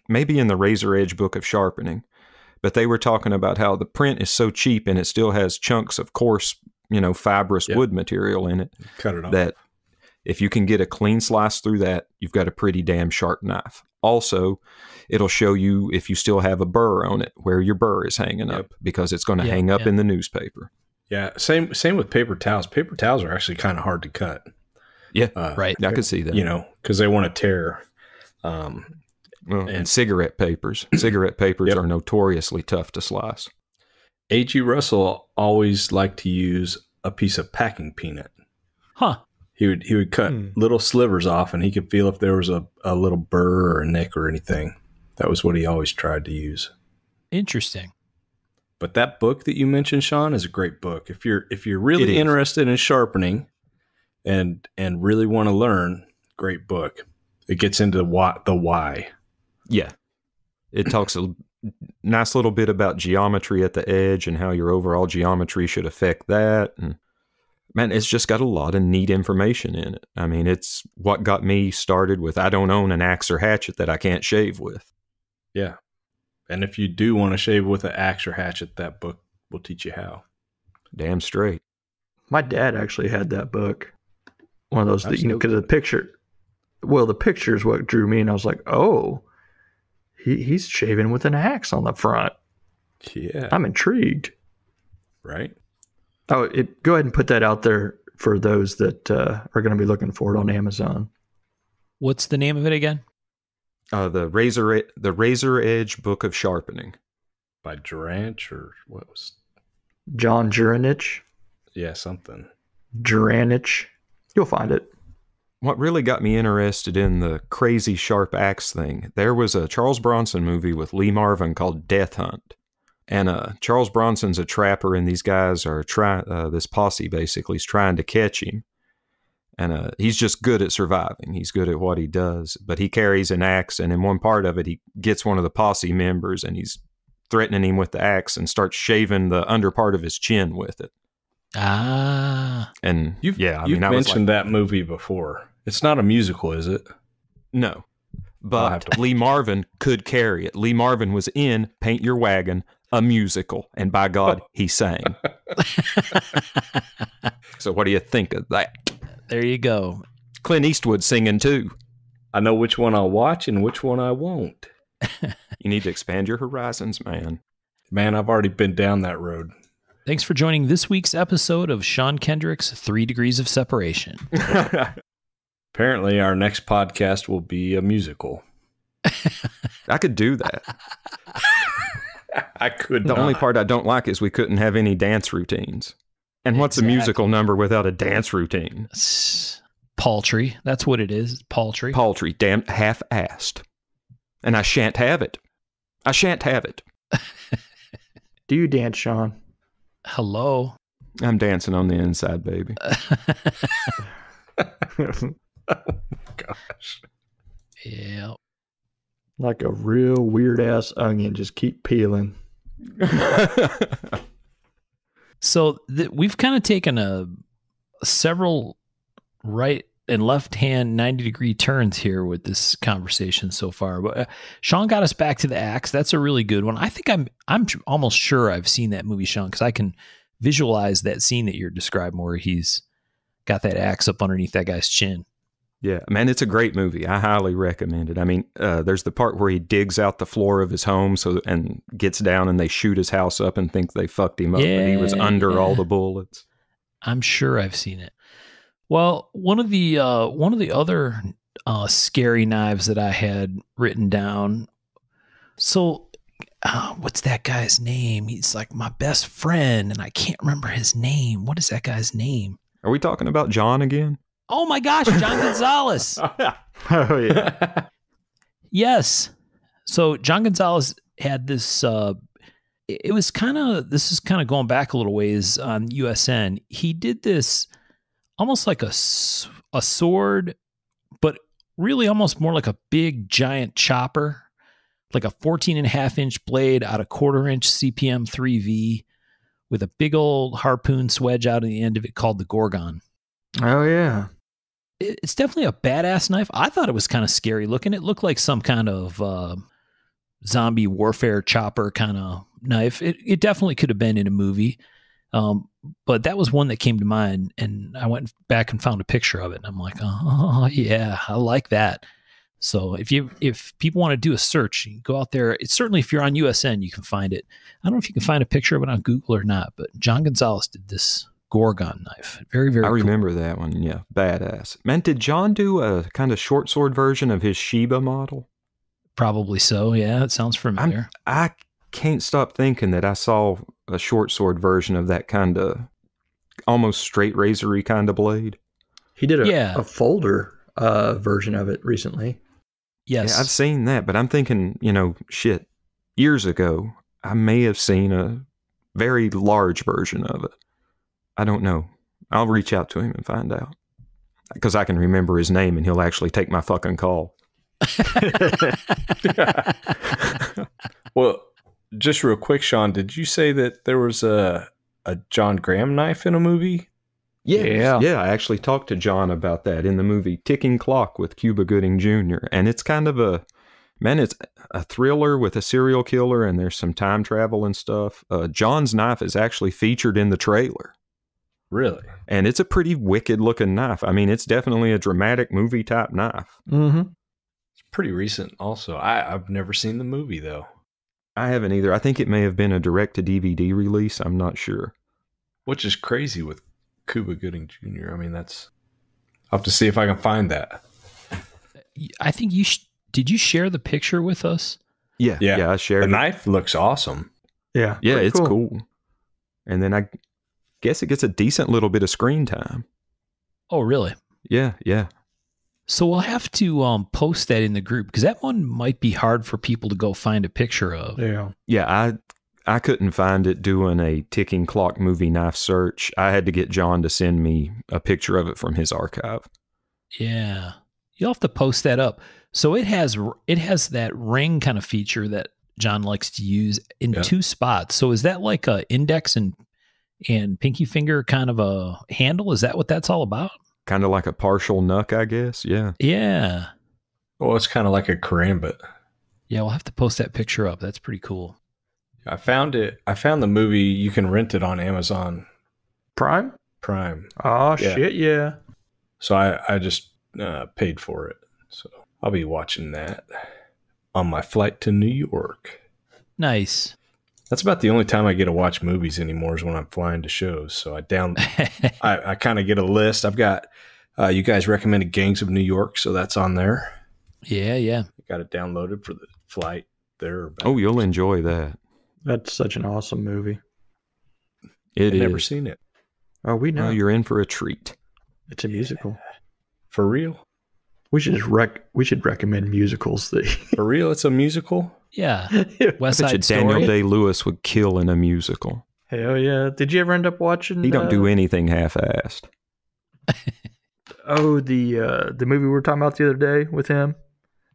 maybe in the Razor Edge book of sharpening, but they were talking about how the print is so cheap and it still has chunks of coarse, fibrous wood material in it. Cut it off. That if you can get a clean slice through that, you've got a pretty damn sharp knife. Also, it'll show you if you still have a burr on it, where your burr is hanging up, because it's going to hang up in the newspaper. Yeah, same with paper towels. Paper towels are actually kind of hard to cut. Yeah, right. I could see that. Because they want to tear. And cigarette papers. Cigarette papers are notoriously tough to slice. A.G. Russell always liked to use a piece of packing peanut. Huh. He would cut little slivers off, and he could feel if there was a little burr or a nick or anything. That was what he always tried to use. Interesting. But that book that you mentioned, Sean, is a great book. If you're really interested in sharpening and really want to learn, great book. It gets into the why. Yeah. It talks a nice little bit about geometry at the edge and how your overall geometry should affect that. And man, it's just got a lot of neat information in it. I mean, it's what got me started with, I don't own an axe or hatchet that I can't shave with. Yeah. And if you do want to shave with an axe or hatchet, that book will teach you how. Damn straight. My dad actually had that book. One of those, because the picture is what drew me, and I was like, oh, he's shaving with an axe on the front. Yeah. I'm intrigued. Right. Oh, go ahead and put that out there for those that are going to be looking for it on Amazon. What's the name of it again? The Razor Edge Book of Sharpening. By Duranch, or what was? John Juranich. Yeah, something. Juranich. You'll find it. What really got me interested in the crazy sharp axe thing, there was a Charles Bronson movie with Lee Marvin called Death Hunt. And Charles Bronson's a trapper, and these guys are this posse basically is trying to catch him. And he's just good at surviving. He's good at what he does. But he carries an axe, and in one part of it, he gets one of the posse members, and he's threatening him with the axe and starts shaving the under part of his chin with it. Ah. And you've mentioned that movie before. It's not a musical, is it? No. But Lee Marvin could carry it. Lee Marvin was in Paint Your Wagon, a musical, and by God, he sang. So what do you think of that? There you go. Clint Eastwood singing too. I know which one I'll watch and which one I won't. You need to expand your horizons, man. Man, I've already been down that road. Thanks for joining this week's episode of Sean Kendrick's 3 Degrees of Separation. Apparently, our next podcast will be a musical. I could do that. I could The only part I don't like is we couldn't have any dance routines. And what's a musical number without a dance routine? Paltry. That's what it is. Paltry. Paltry. Damn half-assed. And I shan't have it. I shan't have it. Do you dance, Sean? Hello. I'm dancing on the inside, baby. Oh, gosh. Yeah. Like a real weird-ass onion. Just keep peeling. So we've kind of taken several right and left hand 90-degree turns here with this conversation so far. But Sean got us back to the axe. That's a really good one. I think I'm almost sure I've seen that movie, Sean, because I can visualize that scene that you're describing where he's got that axe up underneath that guy's chin. Yeah, man, it's a great movie. I highly recommend it. I mean, there's the part where he digs out the floor of his home and gets down and they shoot his house up and think they fucked him up, but he was under all the bullets. I'm sure I've seen it. Well, one of the other scary knives that I had written down. So, what's that guy's name? He's like my best friend, and I can't remember his name. What is that guy's name? Are we talking about John again? Oh my gosh, John Gonzalez. Oh, yeah. Yes. So John Gonzalez had this, this is kind of going back a little ways on USN. He did this almost like a sword, but really almost more like a big giant chopper, like a 14.5-inch blade out of 1/4-inch CPM 3V with a big old harpoon swedge out at the end of it called the Gorgon. Oh, yeah. It's definitely a badass knife. I thought it was kind of scary looking. It looked like some kind of zombie warfare chopper kind of knife. It definitely could have been in a movie. But that was one that came to mind, and I went back and found a picture of it, and I'm like, oh yeah, I like that. So if people want to do a search, you can go out there. It's certainly, if you're on USN, you can find it. I don't know if you can find a picture of it on Google or not, but John Gonzalez did this Gorgon knife. Very, very I cool. remember that one. Yeah, badass. Man, did John do a kind of short sword version of his Sheba model? Probably so. Yeah, it sounds familiar. I can't stop thinking that I saw a short sword version of that kind of almost straight razory kind of blade. He did Yeah. a folder version of it recently. Yes. Yeah, I've seen that, but I'm thinking, shit, years ago, I may have seen a very large version of it. I don't know. I'll reach out to him and find out. Because I can remember his name and he'll actually take my fucking call. Well, just real quick, Sean, did you say that there was a John Graham knife in a movie? Yeah. Yeah, I actually talked to John about that in the movie Ticking Clock with Cuba Gooding Jr. And it's kind of it's a thriller with a serial killer and there's some time travel and stuff. John's knife is actually featured in the trailer. Really? And it's a pretty wicked looking knife. I mean, it's definitely a dramatic movie type knife. Mm-hmm. It's pretty recent also. I've never seen the movie, though. I haven't either. I think it may have been a direct to DVD release. I'm not sure. Which is crazy with Cuba Gooding Jr. I mean, I'll have to see if I can find that. I think did you share the picture with us? Yeah, I shared The it. knife looks awesome. Yeah. Yeah, pretty it's cool. And then I guess it gets a decent little bit of screen time. Oh, really? Yeah. So we'll have to post that in the group, because that one might be hard for people to go find a picture of. Yeah. Yeah, I couldn't find it doing a Ticking Clock movie knife search. I had to get John to send me a picture of it from his archive. Yeah. You'll have to post that up. So it has that ring kind of feature that John likes to use in two spots. So is that like a index and pinky finger kind of a handle? Is that what that's all about? Kind of like a partial knuck, I guess. Yeah. Yeah. Well, it's kind of like a karambit. Yeah, we'll have to post that picture up. That's pretty cool. I found it. I found the movie. You can rent it on Amazon Prime? Prime. Oh, Yeah. shit, yeah. So I just paid for it. So I'll be watching that on my flight to New York. Nice. That's about the only time I get to watch movies anymore is when I'm flying to shows. So I kind of get a list. I've got, you guys recommended Gangs of New York, so that's on there. Yeah. Got it downloaded for the flight there. Oh, you'll enjoy that. That's such an awesome movie. It I've is. never seen it. Oh, we know. Well, you're in for a treat. It's a musical. For real? We should just we should recommend musicals that For real? It's a musical? Yeah. West I bet you Side Daniel Story. Day-Lewis would kill in a musical. Hell yeah. Did you ever end up watching He don't do anything half-assed. the movie we were talking about the other day with him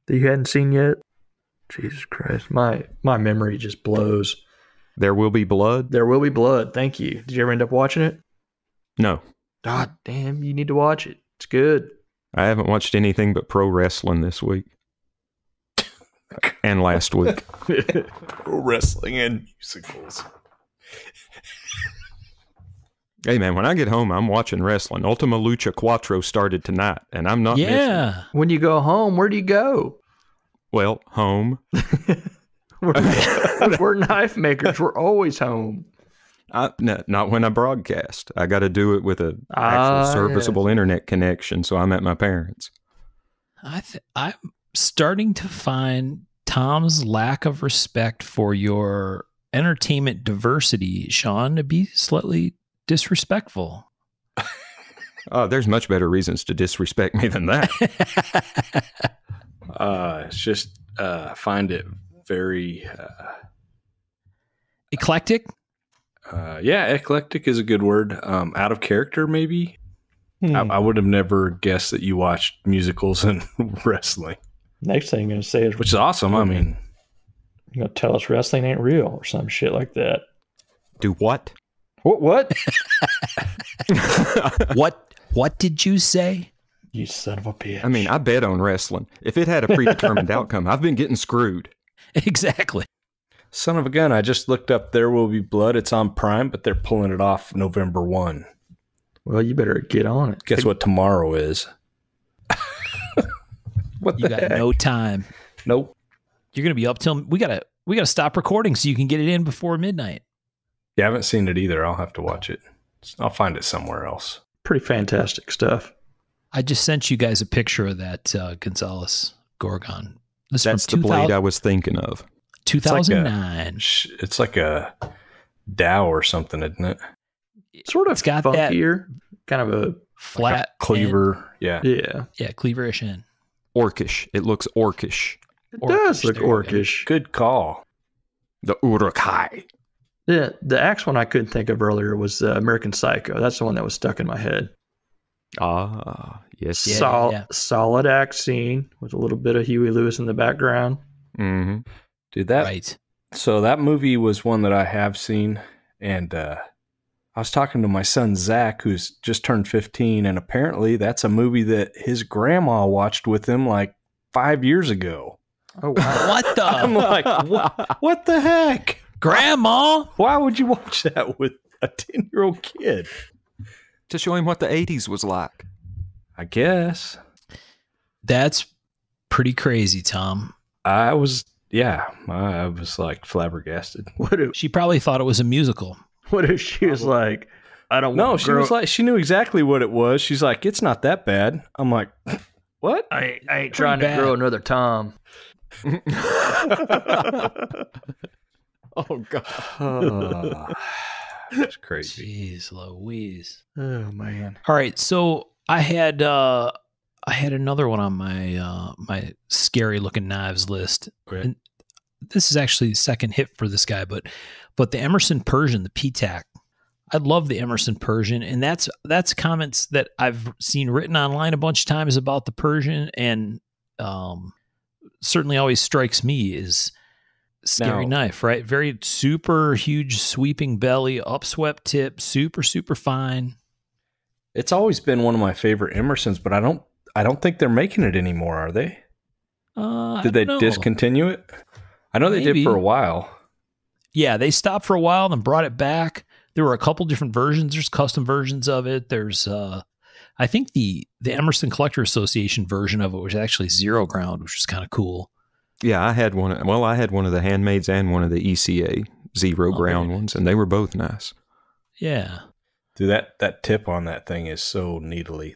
that you hadn't seen yet? Jesus Christ. My memory just blows. There Will Be Blood? There Will Be Blood. Thank you. Did you ever end up watching it? No. God damn, you need to watch it. It's good. I haven't watched anything but pro wrestling this week. And last week. Pro wrestling and musicals. Hey man, when I get home, I'm watching wrestling. Ultima Lucha Quattro started tonight, and I'm not missing. Yeah. When you go home, where do you go? Well, home. We're knife makers. We're always home. Not when I broadcast. I got to do it with an actual serviceable internet connection, so I'm at my parents'. I'm starting to find Tom's lack of respect for your entertainment diversity, Sean, to be slightly disrespectful. Oh, there's much better reasons to disrespect me than that. It's just find it very Eclectic? eclectic is a good word. Out of character, maybe. I would have never guessed that you watched musicals and wrestling, Next thing you're going to say is, which is awesome. I mean, you're going to tell us wrestling ain't real or some shit like that. Do what? What? What did you say? You son of a bitch. I mean, I bet on wrestling. If it had a predetermined outcome, I've been getting screwed. Exactly. Son of a gun, I just looked up There Will Be Blood. It's on Prime, but they're pulling it off November 1. Well, you better get on it. Guess what tomorrow is? What You the got heck? no time. Nope. You're gonna be up till we gotta stop recording so you can get it in before midnight. Yeah, I haven't seen it either. I'll have to watch it. I'll find it somewhere else. Pretty fantastic stuff. I just sent you guys a picture of that Gonzalez Gorgon. This is That's the from blade I was thinking of. 2009. It's like a Dow or something, isn't it? Sort of It's got that funkier, kind of a flat Like a cleaver. Yeah. yeah. Yeah, cleaver-ish end. Orcish. It looks orcish. It Orcish, does look there you go. orcish. Good call. The Urukai. Yeah, the axe one I couldn't think of earlier was American Psycho. That's the one that was stuck in my head. Ah, yes. Yeah, yeah. Solid axe scene with a little bit of Huey Lewis in the background. Mm-hmm. Dude, that Right. so that movie was one that I have seen, and I was talking to my son Zach, who's just turned 15, and apparently that's a movie that his grandma watched with him like 5 years ago. Oh wow! What I'm the like, what the heck? Grandma? Why would you watch that with a 10-year-old kid? To show him what the 80s was like. I guess. That's pretty crazy, Tom. I was like flabbergasted. She probably thought it was a musical. What if she was like, I don't No, want she was like, she knew exactly what it was. She's like, it's not that bad. I'm like, what? I ain't trying bad. to grow another Tom. Oh, God. It's crazy. Jeez Louise. Oh man. All right, so I had another one on my my scary looking knives list. Okay. And this is actually the second hit for this guy, but the Emerson Persian, the PTAC. I love the Emerson Persian, and that's comments that I've seen written online a bunch of times about the Persian, and certainly always strikes me is scary knife, right? Very super huge sweeping belly, upswept tip, super fine. It's always been one of my favorite Emersons, but I don't think they're making it anymore, are they? Did they discontinue it? I know they did Maybe. for a while. Yeah, they stopped for a while, then brought it back. There were a couple different versions. There's custom versions of it. There's, I think the Emerson Collector Association version of it was actually Zero Ground, which was kind of cool. Yeah, I had one. Well, I had one of the handmaids and one of the ECA Zero Ground ones, and they were both nice. Yeah. Dude, that tip on that thing is so needly.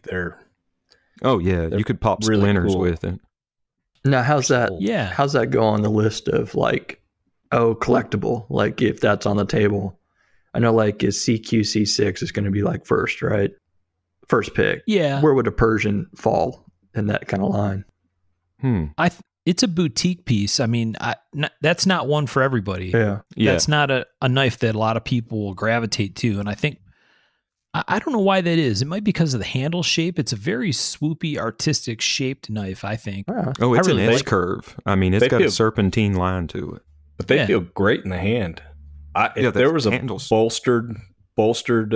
Oh, yeah. They're You could pop really splinters cool. with it. Now how's that? Yeah. How's that go on the list of like, collectible? Like if that's on the table, I know like is CQC6 is going to be like first, right? First pick. Yeah. Where would a Persian fall in that kind of line? It's a boutique piece. I mean, that's not one for everybody. Yeah. Yeah. That's not a knife that a lot of people will gravitate to. And I think, I don't know why that is. It might be because of the handle shape. It's a very swoopy, artistic shaped knife, I think. Wow. Oh, it's I really an edge like- curve. I mean, it's They got a feel- serpentine line to it. But they Yeah. feel great in the hand. If Yeah, there the was a handles. bolstered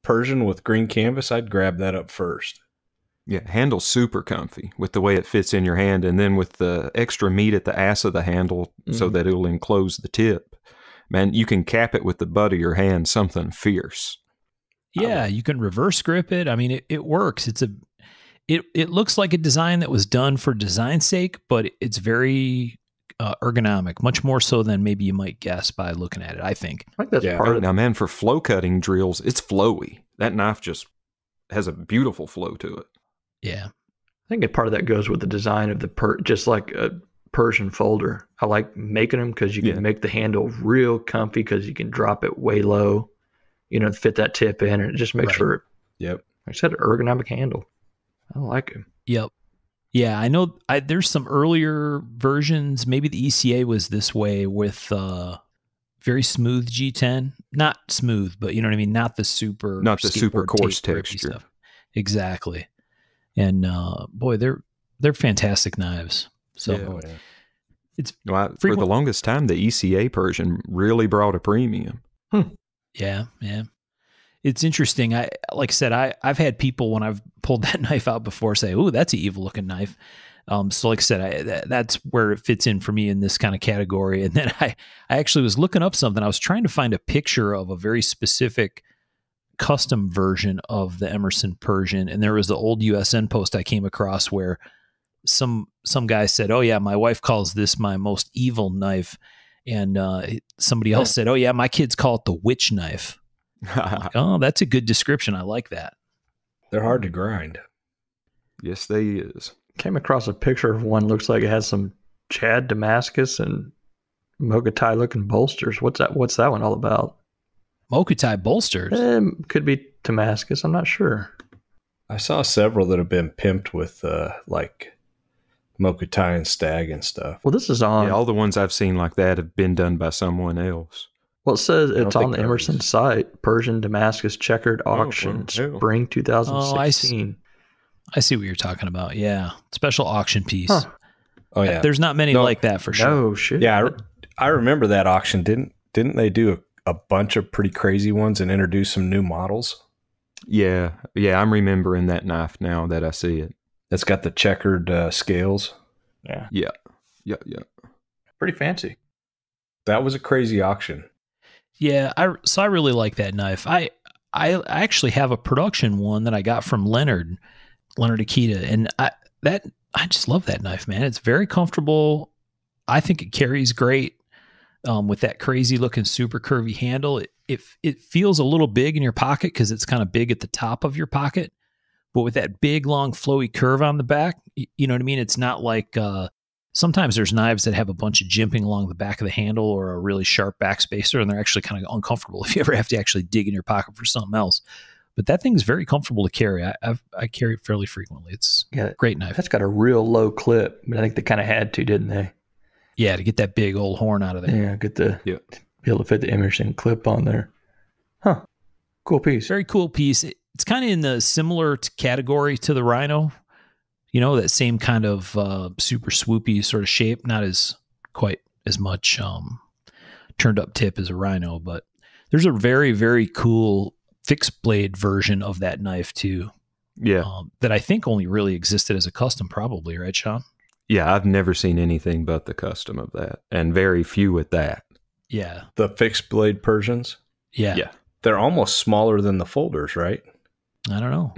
Persian with green canvas, I'd grab that up first. Yeah, handle's super comfy with the way it fits in your hand, and then with the extra meat at the ass of the handle so Mhm. that it'll enclose the tip. Man, you can cap it with the butt of your hand, something fierce. Yeah, you can reverse grip it. I mean, it works. It looks like a design that was done for design's sake, but it's very ergonomic, much more so than maybe you might guess by looking at it, I think. I think that's Yeah. part of Now, man, for flow cutting drills, it's flowy. That knife just has a beautiful flow to it. Yeah. I think a part of that goes with the design of the just like a Persian folder. I like making them because you can Yeah. make the handle real comfy because you can drop it way low, fit that tip in, and it just makes Right. for, Yep. like I said, an ergonomic handle. I like it. Yep. Yeah, I know there's some earlier versions. Maybe the ECA was this way with very smooth G10. Not smooth, but you know what I mean? Not the super skateboard coarse tape grippy texture. stuff. Exactly. And boy, they're fantastic knives. So Yeah. Oh, yeah. Well, for the Frequent- longest time, the ECA Persian really brought a premium. yeah. It's interesting. Like I said, I've had people when I've pulled that knife out before say, "Ooh, that's an evil looking knife." So like I said, that's where it fits in for me in this kind of category. And then I actually was looking up something. I was trying to find a picture of a very specific custom version of the Emerson Persian. And there was the old USN post I came across where some guy said, "Oh yeah, my wife calls this my most evil knife." And somebody else said, "Oh yeah, my kids call it the witch knife." Like, oh, that's a good description. I like that. They're hard to grind. Yes, they is. Came across a picture of one. Looks like it has some Chad Damascus and Mokutai looking bolsters. What's that one all about? Mokutai bolsters. Could be Damascus. I'm not sure. I saw several that have been pimped with like Mokutai and Stag and stuff. Well, this is on. Yeah, all the ones I've seen like that have been done by someone else. Well, it says it's on the think Emerson those- site. Persian Damascus checkered auction, well. spring 2016. I see what you're talking about. Yeah. Special auction piece. Huh. Oh yeah, There's not many No. like that for sure. No shit. yeah. I remember that auction. Didn't they do a bunch of pretty crazy ones and introduce some new models? Yeah, I'm remembering that knife now that I see it. That's got the checkered scales. Yeah. Yeah. Pretty fancy. That was a crazy auction. Yeah, I really like that knife. I actually have a production one that I got from Leonard Akita, and I just love that knife, man. It's very comfortable. I think it carries great with that crazy looking super curvy handle. It feels a little big in your pocket because it's kind of big at the top of your pocket, but with that big long flowy curve on the back, you know what I mean? It's not like sometimes there's knives that have a bunch of jimping along the back of the handle or a really sharp backspacer, and they're actually kind of uncomfortable if you ever have to actually dig in your pocket for something else. But that thing's very comfortable to carry. I carry it fairly frequently. It's a great knife. That's got a real low clip, but I think they kind of had to, didn't they? Yeah, to get that big old horn out of there. Yeah, Yeah. be able to fit the Emerson clip on there. Huh. Cool piece. Very cool piece. It's kind of in the similar category to the Rhino. You know, that same kind of super swoopy sort of shape. Not as quite as much turned up tip as a Rhino, but there's a very, very cool fixed blade version of that knife too. Yeah. That I think only really existed as a custom, probably, right, Sean? Yeah, I've never seen anything but the custom of that, and very few at that. Yeah. The fixed blade Persians. Yeah. Yeah. They're almost smaller than the folders, right? I don't know.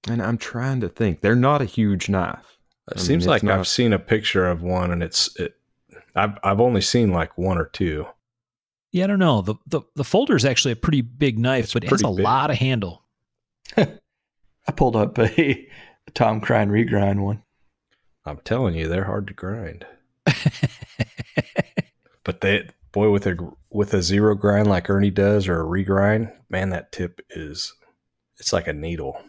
And I'm trying to think. They're not a huge knife. It I mean, seems it's like not- I've seen a picture of one, and I've only seen like one or two. Yeah, I don't know. The folder is actually a pretty big knife, It's but it has a pretty big. lot of handle. I pulled up a Tom Crine regrind one. I'm telling you, they're hard to grind. But with a zero grind like Ernie does or a regrind, man, that tip it's like a needle.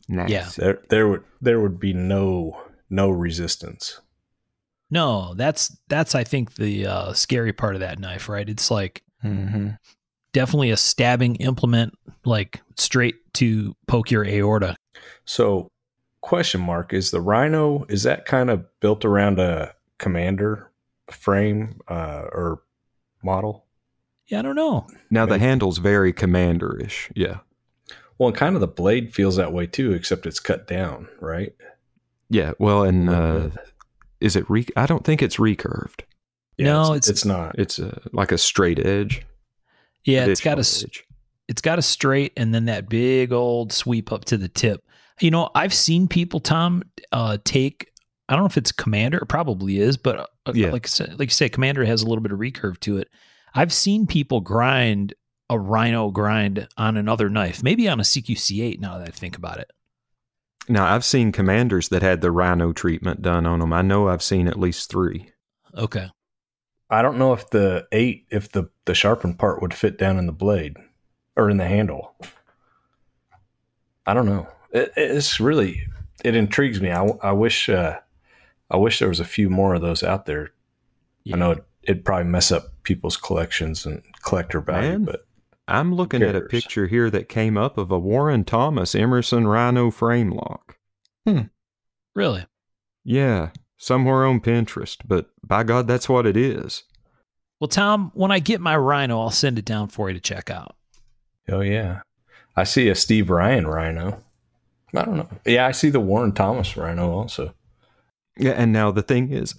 Nice. Yeah. There would be no resistance. No, that's I think the scary part of that knife, right? It's like Mm-hmm. definitely a stabbing implement, like straight to poke your aorta. So, question mark, is the Rhino, is that kind of built around a Commander frame or model? Yeah, I don't know. Now the handle's very commander-ish. Yeah. Well, and kind of the blade feels that way too, except it's cut down, right? Yeah. Well, and is it I don't think it's recurved. No, it's not. It's like a straight edge. Yeah, it's got traditional edge. it's got a straight and then that big old sweep up to the tip. You know, I've seen people, Tom, take, I don't know if it's Commander, it probably is, but Yeah. like you say, Commander has a little bit of recurve to it. I've seen people grind a Rhino grind on another knife, maybe on a CQC8 now that I think about it. Now, I've seen commanders that had the Rhino treatment done on them. I know I've seen at least 3. Okay. I don't know if the sharpened part would fit down in the blade or in the handle. I don't know. It's really, it intrigues me. I wish there was a few more of those out there. Yeah. I know it'd probably mess up people's collections and collector value, Man. but I'm looking at a cares? picture here that came up of a Warren Thomas Emerson Rhino frame lock. Really? Yeah, somewhere on Pinterest, but by God, that's what it is. Well, Tom, when I get my Rhino, I'll send it down for you to check out. oh yeah. I see a Steve Ryan Rhino. I don't know. Yeah, I see the Warren Thomas Rhino also. Yeah, and now the thing is,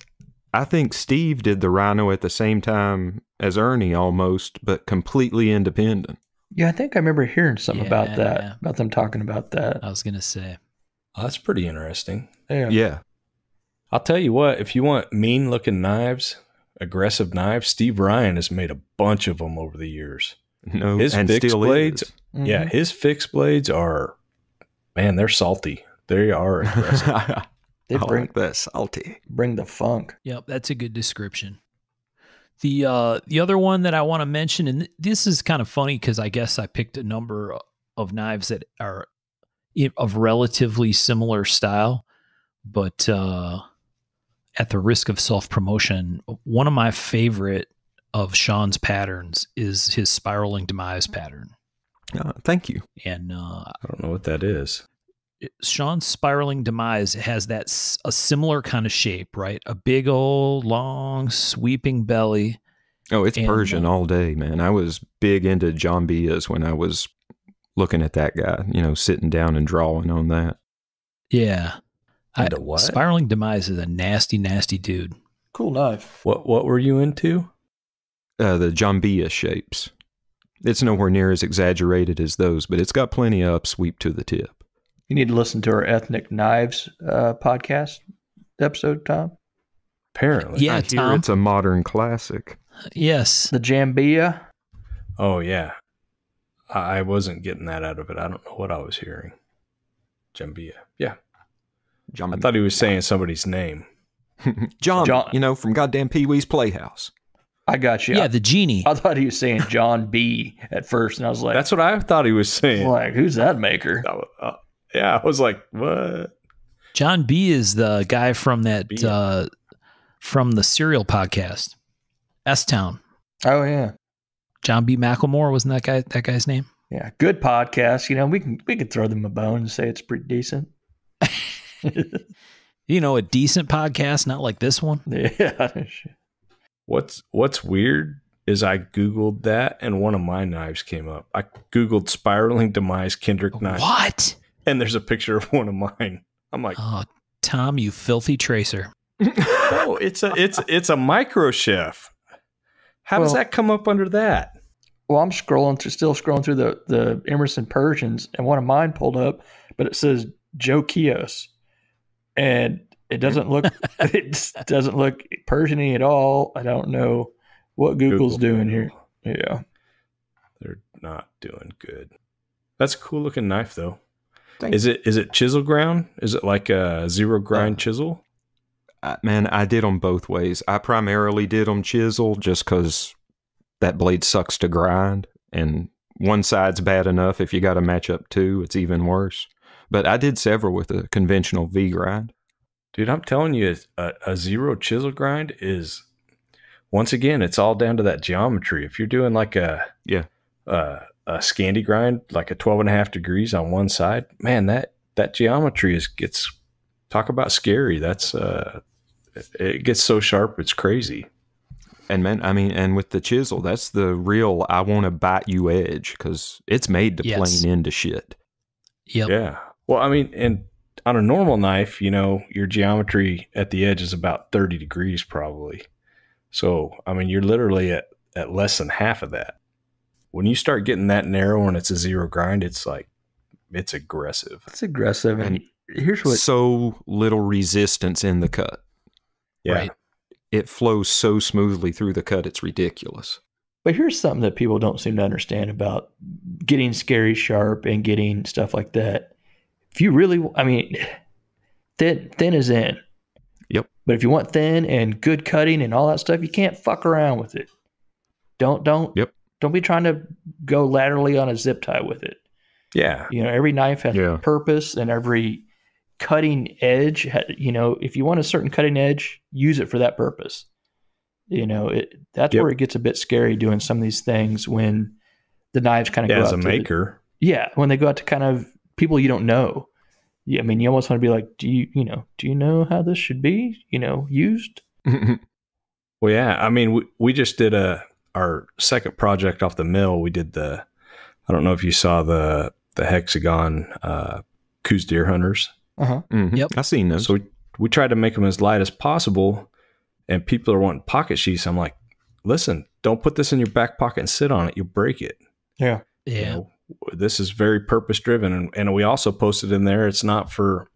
I think Steve did the Rhino at the same time as Ernie almost, but completely independent. Yeah, I think I remember hearing something about Yeah. that, about them talking about that. I was going to say. Oh, that's pretty interesting. Yeah. Yeah. I'll tell you what, if you want mean looking knives, aggressive knives, Steve Ryan has made a bunch of them over the years. No, His and fixed still blades, is. yeah, his fixed blades are, man, they're salty. They are aggressive. They I bring like that salty. the funk. Yep, that's a good description. The other one that I want to mention, and this is kind of funny because I guess I picked a number of knives that are of relatively similar style, but at the risk of self-promotion, one of my favorite of Sean's patterns is his spiraling demise pattern. Thank you. And I don't know what that is. Sean's spiraling demise has a similar kind of shape, right? A big old long sweeping belly. Oh, it's And, Persian all day, man. I was big into John Bias when I was looking at that guy, sitting down and drawing on that. Yeah. Into what? Spiraling demise is a nasty, nasty dude. Cool knife. What were you into? The John Bias shapes. It's nowhere near as exaggerated as those, but it's got plenty of upsweep to the tip. You need to listen to our Ethnic Knives podcast episode, Tom. Apparently. Yeah, I hear Tom. it's a modern classic. Yes. The Jambia. Oh, yeah. I wasn't getting that out of it. I don't know what I was hearing. Jambia. Yeah. I thought he was saying somebody's name. John, John. from goddamn Pee-wee's Playhouse. I got you. Yeah, the genie. I thought he was saying John B at first, and I was like, That's what I thought he was saying. who's that maker? Yeah, I was like, what? John B is the guy from that B. from the Serial podcast. S-Town. Oh yeah, John B. McElmore, wasn't that guy's name? yeah. Good podcast. We can throw them a bone and say it's pretty decent. A decent podcast, not like this one. Yeah. What's weird is I Googled that and one of my knives came up. I Googled spiraling demise Kendrick knife. What? And there's a picture of one of mine. I'm like, Oh, Tom, you filthy tracer. oh, it's a micro chef. How does Well- that come up under that? Well, I'm still scrolling through the Emerson Persians, and one of mine pulled up, but it says Joe Kios, and it doesn't look Persian-y at all. I don't know what Google's doing here. Yeah, They're not doing good. That's a cool looking knife though. Thanks. Is it chisel ground? Is it like a zero grind chisel? Man, I did them both ways. I primarily did them chisel just because that blade sucks to grind, and one side's bad enough. If you got to match up two, it's even worse. But I did several with a conventional V grind. Dude, I'm telling you, a zero chisel grind is, once again, it's all down to that geometry. If you're doing like a Scandi grind, like a 12.5 degrees on one side, man, that geometry gets talk about scary. That's it gets so sharp, it's crazy. And man, and with the chisel, that's the real I want to bite you edge because it's made to Yes. plane into shit. Yep. Yeah. Well, and on a normal knife, your geometry at the edge is about 30 degrees probably. So, you're literally at less than half of that. When you start getting that narrow and it's a zero grind, it's like, it's aggressive. it's aggressive. And here's what So little resistance in the cut. Yeah. Right. It flows so smoothly through the cut, it's ridiculous. But here's something that people don't seem to understand about getting scary sharp and getting stuff like that. If you really, thin is in. Yep. But if you want thin and good cutting and all that stuff, you can't fuck around with it. Don't be trying to go laterally on a zip tie with it. Yeah. Every knife has Yeah. a purpose, and every cutting edge, if you want a certain cutting edge, use it for that purpose. That's Yep. where it gets a bit scary doing some of these things when the knives kind of go As out a to maker. when they go out to kind of people you don't know. Yeah, you almost want to be like, do you know how this should be, used? Well, yeah. We just did our second project off the mill. We did I don't know if you saw the Hexagon Coos Deer Hunters. Uh-huh. Mhm. Yep. I've seen those. So we tried to make them as light as possible, and people are wanting pocket sheaths. I'm like, listen, don't put this in your back pocket and sit on it. You'll break it. Yeah. Yeah. You know, this is very purpose driven. And we also posted in there, it's not for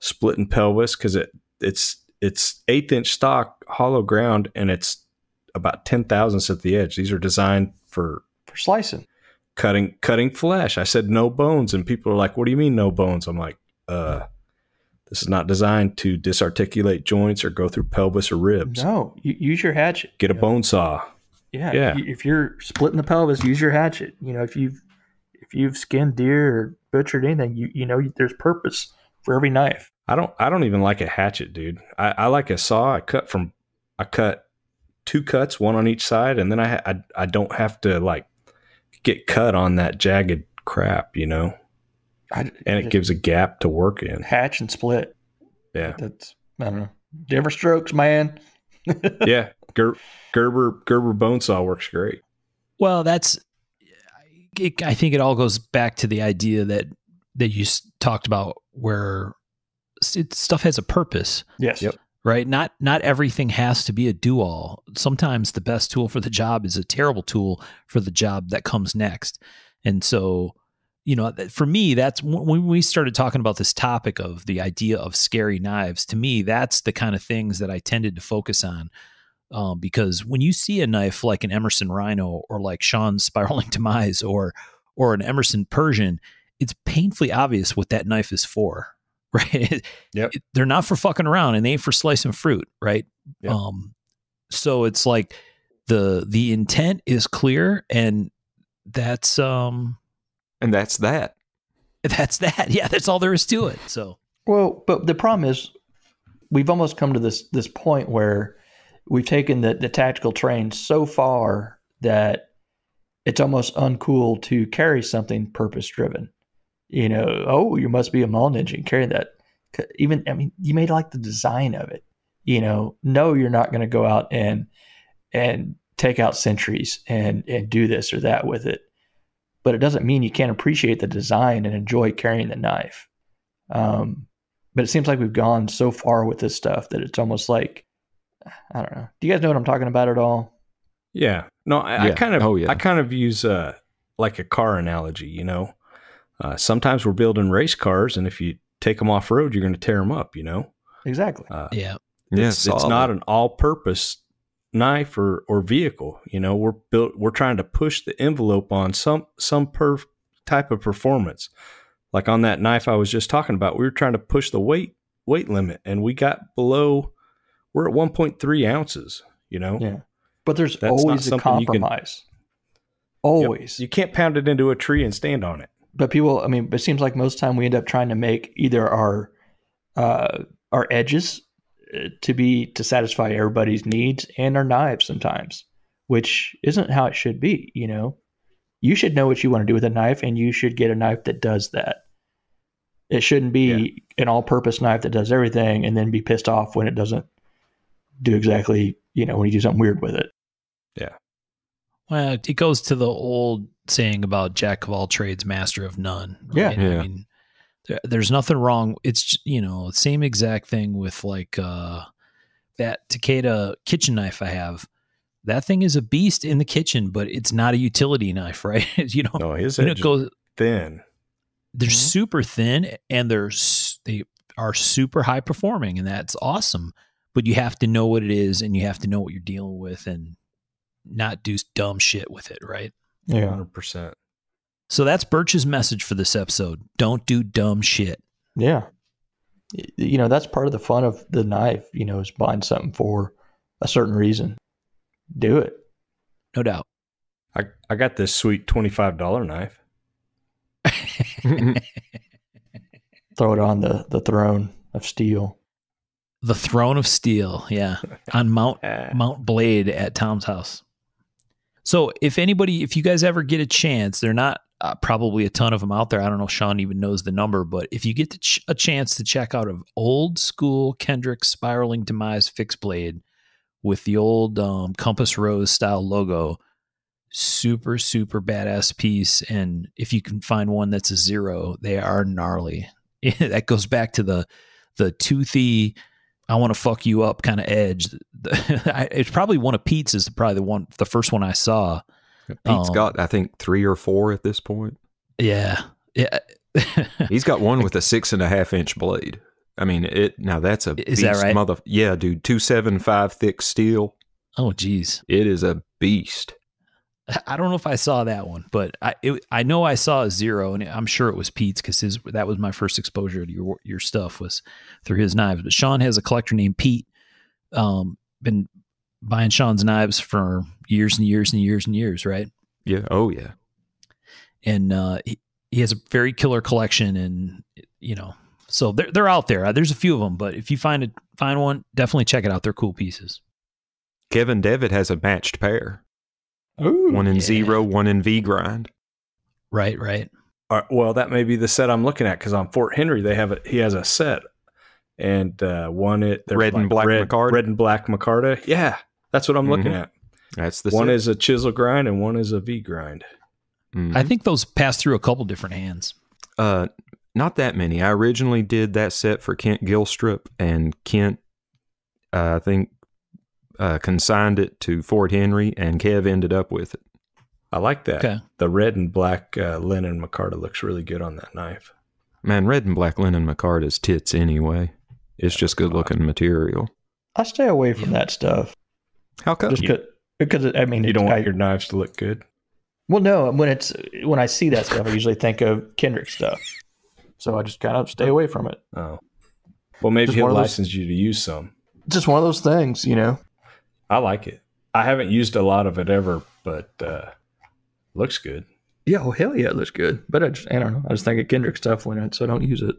splitting pelvis because it's 1/8 stock, hollow ground, and it's about 10 thousandths at the edge. These are designed for slicing, cutting flesh. I said no bones, and people are like, what do you mean no bones? I'm like, this is not designed to disarticulate joints or go through pelvis or ribs. No, use your hatchet. Get a bone saw. Yeah. If you're splitting the pelvis, use your hatchet. If you've skinned deer or butchered anything, you know there's purpose for every knife. I don't even like a hatchet, dude. I like a saw. I cut 2 cuts, one on each side, and then I don't have to like get cut on that jagged crap, and it gives a gap to work in. Hatch and split. Yeah. That's, I don't know. Different strokes, man. Yeah. Gerber bone saw works great. Well, I think it all goes back to the idea that you talked about where stuff has a purpose. Yes. Yep. Right. Not everything has to be a do-all. Sometimes the best tool for the job is a terrible tool for the job that comes next. And so, for me, that's when we started talking about this topic of the idea of scary knives. To me, that's the kind of things that I tended to focus on. Because when you see a knife like an Emerson Rhino or like Sean's Spiraling Demise or an Emerson Persian, it's painfully obvious what that knife is for, right? Yep. They're not for fucking around, and they ain't for slicing fruit, right? Yep. So it's like the intent is clear, and that's And that's that. That's that. Yeah, that's all there is to it. So well, but the problem is we've almost come to this point where we've taken the tactical terrain so far that it's almost uncool to carry something purpose driven. You must be a mall ninja and carry that. You may like the design of it. No, you're not going to go out and take out sentries and do this or that with it. But it doesn't mean you can't appreciate the design and enjoy carrying the knife. But it seems like we've gone so far with this stuff that it's almost like, I don't know. Do you guys know what I'm talking about at all? Yeah. No, I Yeah. kind of use like a car analogy, sometimes we're building race cars, and if you take them off road, you're going to tear them up, Exactly. yeah. It's not an all-purpose knife or vehicle. We're trying to push the envelope on some type of performance. Like on that knife I was just talking about, we were trying to push the weight limit, and we got below. We're at 1.3 ounces. Yeah. But that's not always a something you can- compromise. Always. Yep. You can't pound it into a tree and stand on it. But it seems like most time we end up trying to make either our edges to satisfy everybody's needs and our knives sometimes, which isn't how it should be. You should know what you want to do with a knife, and you should get a knife that does that. It shouldn't be an all-purpose knife that does everything and then be pissed off when it doesn't do exactly, when you do something weird with it. Yeah. Well, it goes to the old saying about jack of all trades, master of none. Yeah. Right? Yeah. I mean, there's nothing wrong. It's, same exact thing with like that Takeda kitchen knife I have. That thing is a beast in the kitchen, but it's not a utility knife, right? No, his it edge goes thin. They're super thin, and they are super high performing, and that's awesome. But you have to know what it is, and you have to know what you're dealing with, and not do dumb shit with it, right? Yeah. 100%. So that's Birch's message for this episode. Don't do dumb shit. Yeah. That's part of the fun of the knife, is buying something for a certain reason. Do it. No doubt. I got this sweet $25 knife. Throw it on the throne of steel. The Throne of Steel, yeah, on Mount Blade at Tom's house. So if you guys ever get a chance, they're not probably a ton of them out there. I don't know if Sean even knows the number, but if you get a chance to check out an old school Kendrick Spiraling Demise fixed blade with the old Compass Rose style logo, super, super badass piece. And if you can find one that's a 0, they are gnarly. that goes back to the toothy, I want to fuck you up kind of edge. It's probably one of Pete's is probably the first one I saw. Pete's got, I think, 3 or 4 at this point. Yeah. He's got one with a 6.5-inch blade. I mean, now that's a beast. Is that right? Yeah, dude, 275 thick steel. Oh, geez. It is a beast. I don't know if I saw that one, but I know I saw a Zero, and I'm sure it was Pete's because that was my first exposure to your stuff was through his knives. But Sean has a collector named Pete. Been buying Sean's knives for years and years and years and years, right? Yeah. Oh, yeah. And he has a very killer collection, and so they're out there. There's a few of them, but if you find one, definitely check it out. They're cool pieces. Kevin Devitt has a matched pair. Ooh, one in Zero, one in V grind. Right. Well, that may be the set I'm looking at because on Fort Henry he has a set, and red and black micarta. Red and black micarta. Yeah, that's what I'm looking at. That's the one set. is a chisel grind and one is a V grind. Mm-hmm. I think those pass through a couple different hands. Not that many. I originally did that set for Kent Gilstrip, and Kent, I think, consigned it to Fort Henry, and Kev ended up with it. I like that. Okay. The red and black linen micarta looks really good on that knife. Man, red and black linen micarta's tits anyway. It's just good looking material. I stay away from that stuff. How come? Because you don't want your knives to look good. Well, no. When I see that stuff, I usually think of Kendrick stuff, so I just kind of stay away from it. Oh, well, maybe he'll license you to use some. Just one of those things, I like it. I haven't used a lot of it ever, but looks good. Yeah, well, hell yeah, it looks good. But I don't know. I just think of Kendrick stuff when so I don't use it.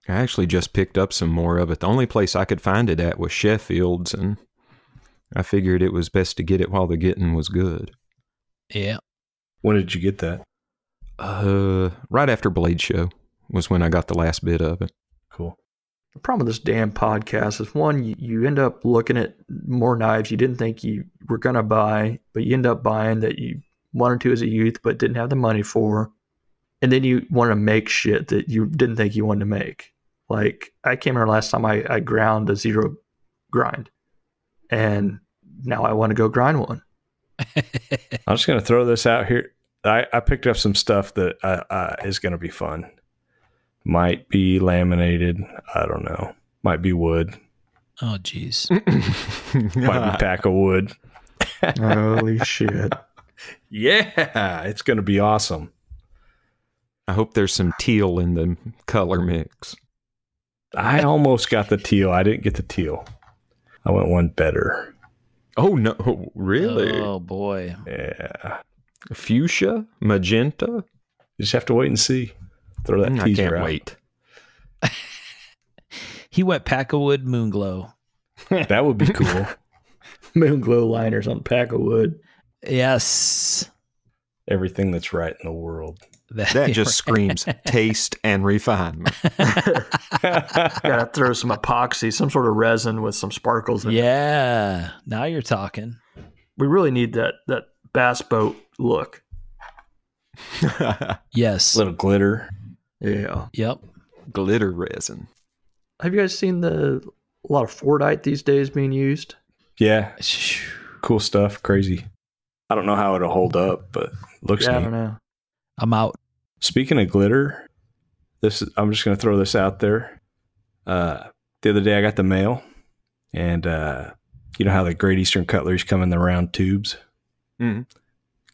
I actually just picked up some more of it. The only place I could find it at was Sheffield's, and I figured it was best to get it while the getting was good. Yeah. When did you get that? Right after Blade Show was when I got the last bit of it. Cool. The problem with this damn podcast is, one, you end up looking at more knives you didn't think you were going to buy, but you end up buying that you wanted to as a youth but didn't have the money for. And then you want to make shit that you didn't think you wanted to make. Like, I came here last time I ground a Zero grind, and now I want to go grind one. I'm just going to throw this out here. I picked up some stuff that is going to be fun. Might be laminated. I don't know. Might be wood. Oh, geez. Might be pack of wood. Holy shit. Yeah, it's going to be awesome. I hope there's some teal in the color mix. I almost got the teal. I didn't get the teal. I went one better. Oh, no. Really? Oh, boy. Yeah. Fuchsia? Magenta? You just have to wait and see. Throw that teaser I can't out. wait. He went pack of wood moonglow. That would be cool. Moonglow liners on pack of wood. Yes. Everything that's right in the world. That just screams taste and refinement. Gotta throw some epoxy, some sort of resin with some sparkles in it. Yeah. Now you're talking. We really need that bass boat look. Yes. Little glitter. Yeah. Yep. Glitter resin. Have you guys seen a lot of Fordite these days being used? Yeah. Cool stuff. Crazy. I don't know how it'll hold up, but looks I neat. don't know. I'm out. Speaking of glitter, I'm just going to throw this out there. The other day I got the mail, and you know how the Great Eastern cutleries come in the round tubes? Mm.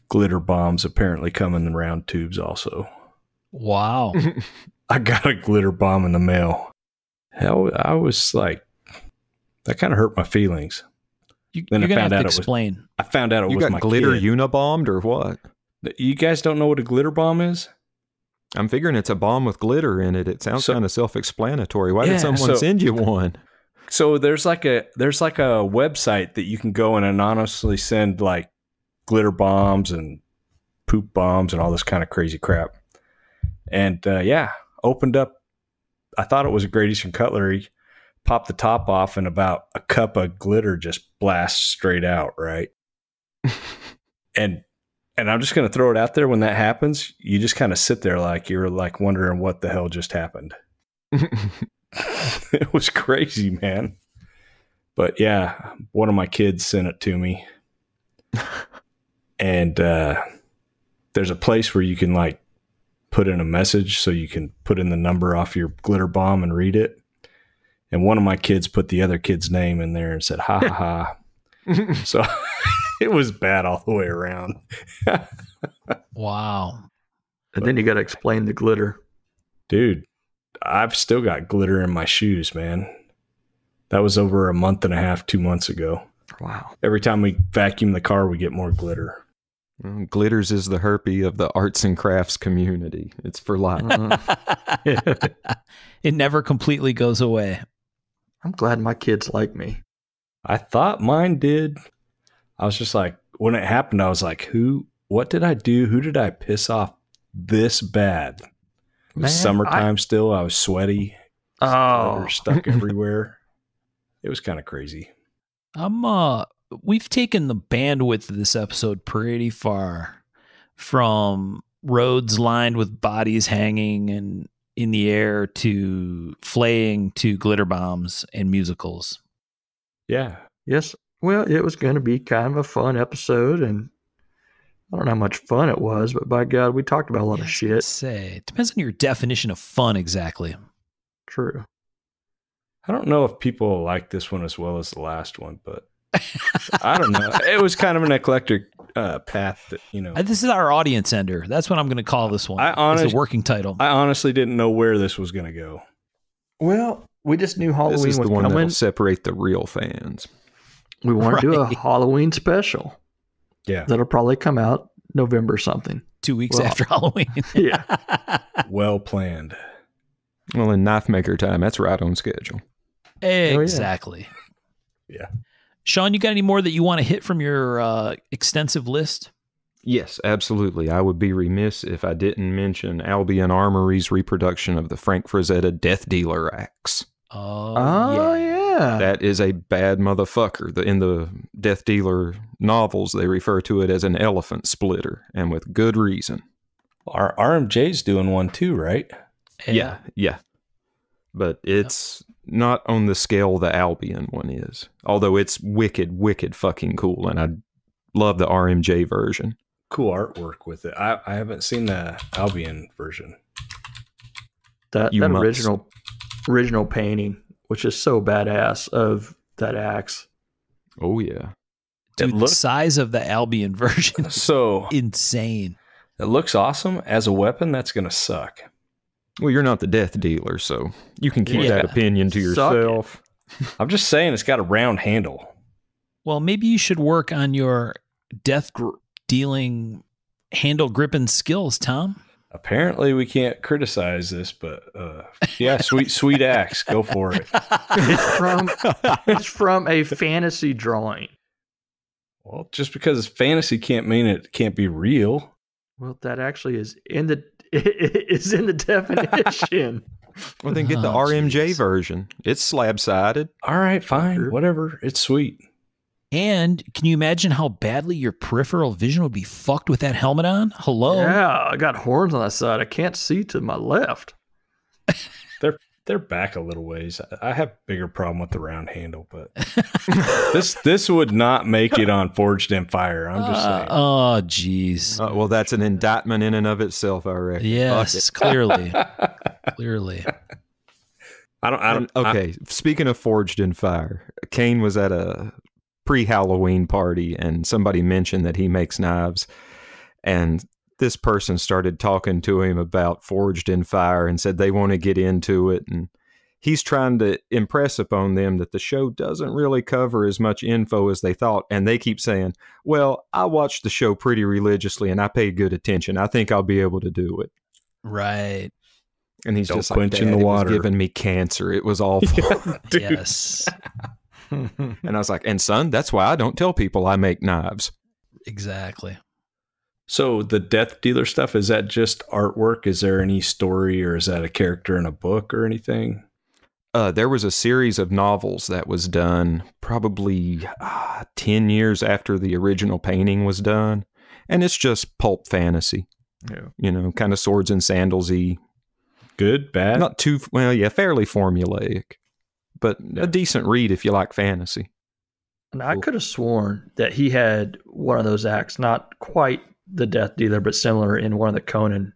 Glitter bombs apparently come in the round tubes also. Wow. I got a glitter bomb in the mail. Hell, I was like, that kind of hurt my feelings. Then You're I going to found have to out explain. I found out it You was got my glitter kid. unibombed or what? You guys don't know what a glitter bomb is? I'm figuring it's a bomb with glitter in it. It sounds kind of self-explanatory. Why Yeah, did someone send you one? So there's like a website that you can go and anonymously send like glitter bombs and poop bombs and all this kind of crazy crap. And opened up. I thought it was a Great Eastern Cutlery. Popped the top off, and about a cup of glitter just blasts straight out, right? And And I'm just going to throw it out there. When that happens, you just kind of sit there like you're like wondering what the hell just happened. It was crazy, man. But yeah, one of my kids sent it to me. And there's a place where you can like put in a message, so you can put in the number off your glitter bomb and read it. And one of my kids put the other kid's name in there and said, ha ha ha. So it was bad all the way around. Wow. And then you got to explain the glitter. Dude, I've still got glitter in my shoes, man. That was over a month and a half, 2 months ago. Wow. Every time we vacuum the car, we get more glitter. Well, glitters is the herpy of the arts and crafts community. It's for life. It never completely goes away. I'm glad my kids like me. I thought mine did. I was just like, when it happened, I was like, what did I do? Who did I piss off this bad? It was Man, summertime still. I was sweaty. Oh. Glitter stuck everywhere. It was kind of crazy. We've taken the bandwidth of this episode pretty far, from roads lined with bodies hanging and in the air to flaying to glitter bombs and musicals. Yeah. Yes. Well, it was going to be kind of a fun episode, and I don't know how much fun it was, but by God, we talked about a lot of shit. Say, it depends on your definition of fun exactly. True. I don't know if people like this one as well as the last one, but I don't know. It was kind of an eclectic path that, you know. This is our audience ender. That's what I'm going to call this one. It's the working title. I honestly didn't know where this was going to go. Well, we just knew Halloween This is was the one coming. that'll separate the real fans. We want to do a Right. Halloween special. Yeah. That'll probably come out November something. 2 weeks Well, after Halloween. Yeah. Well planned. Well, in knife maker time, that's right on schedule. Exactly. Yeah. Sean, you got any more that you want to hit from your extensive list? Yes, absolutely. I would be remiss if I didn't mention Albion Armory's reproduction of the Frank Frazetta Death Dealer axe. Oh, yeah. That is a bad motherfucker. In the Death Dealer novels, they refer to it as an elephant splitter, and with good reason. Our RMJ's doing one too, right? Yeah. But it's not on the scale the Albion one is. Although it's wicked fucking cool, and I love the RMJ version. Cool artwork with it. I haven't seen the Albion version. That You must. original painting, which is so badass, of that axe. Oh, yeah. Dude, It the looks size of the Albion version is so. insane. It looks awesome as a weapon. That's gonna suck. Well, you're not the Death Dealer, so you can keep Yeah. that opinion to Suck it. yourself. I'm just saying it's got a round handle. Well, maybe you should work on your death dealing handle gripping skills, Tom. Apparently, we can't criticize this, but yeah, sweet axe, go for it. It's from a fantasy drawing. Well, just because it's fantasy can't mean it can't be real. Well, that actually is in the definition. Well, then get the Oh, RMJ jeez. version. It's slab-sided. All right, fine, Sure. whatever. It's sweet. And can you imagine how badly your peripheral vision would be fucked with that helmet on? Hello? Yeah, I got horns on that side. I can't see to my left. They're back a little ways. I have a bigger problem with the round handle, but this would not make it on Forged in Fire. I'm just saying. Oh, jeez. Well, that's an indictment in and of itself, I reckon. Yes, clearly. Clearly. I don't. Okay, speaking of Forged in Fire, Kane was at a pre-Halloween party and somebody mentioned that he makes knives, and this person started talking to him about Forged in Fire and said they want to get into it, and he's trying to impress upon them that the show doesn't really cover as much info as they thought, and they keep saying, well, I watched the show pretty religiously and I paid good attention. I think I'll be able to do it. Right. And he's Don't just like, quench in Dad, the it was water." giving me cancer. It was awful. Dude. Yes. And I was like, and son, that's why I don't tell people I make knives. Exactly. So the Death Dealer stuff, is that just artwork? Is there any story, or is that a character in a book or anything? There was a series of novels that was done probably 10 years after the original painting was done. And it's just pulp fantasy. Yeah. You know, kind of swords and sandals-y. Good, bad? Not too, well, yeah, fairly formulaic. But a decent read if you like fantasy. And I could have sworn that he had one of those acts, not quite the Death Dealer, but similar in one of the Conan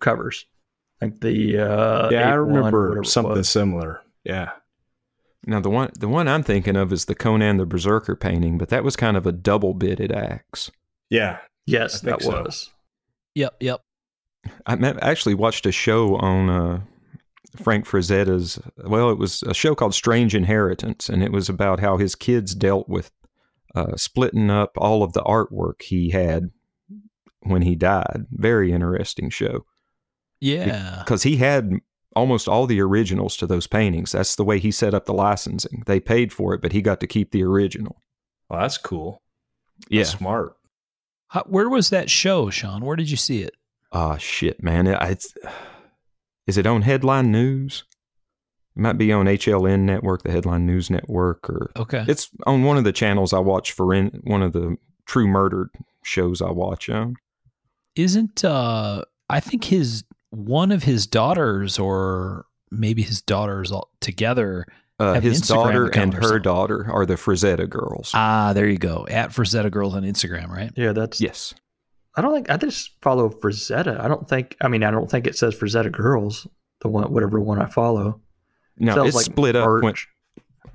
covers. Like the I remember 8-1, something similar. Yeah. Now, the one I'm thinking of is the Conan the Berserker painting, but that was kind of a double-bitted axe. Yeah. Yes, I think that was. so. Yep. I actually watched a show on Frank Frazetta's, well, it was a show called Strange Inheritance, and it was about how his kids dealt with splitting up all of the artwork he had when he died. Very interesting show. Yeah. Because he had almost all the originals to those paintings. That's the way he set up the licensing. They paid for it, but he got to keep the original. Well, that's cool. Yeah. That's smart. Where was that show, Sean? Where did you see it? Shit, man. Is it on Headline News? It might be on HLN Network, the Headline News Network, or Okay. it's on one of the channels I watch for one of the True Murder shows I watch on. Isn't I think one of his daughters, or maybe his daughters all together, have His an Instagram daughter account and or her something. daughter are the Frazetta girls. There you go. At Frazetta Girls on Instagram, right? Yeah, that's. Yes. I just follow Frazetta. I don't think it says Frazetta Girls, whatever one I follow. No, Sounds it's like split up.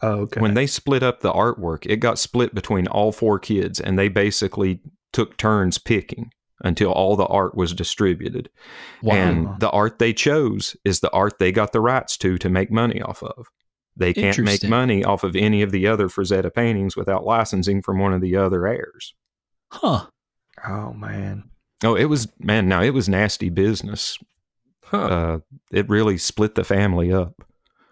Okay. When they split up the artwork, it got split between all 4 kids, and they basically took turns picking until all the art was distributed. Wow. And the art they chose is the art they got the rights to make money off of. They can't make Interesting. money off of any of the other Frazetta paintings without licensing from one of the other heirs. Huh. Oh man. Oh, it was nasty business. Huh. It really split the family up.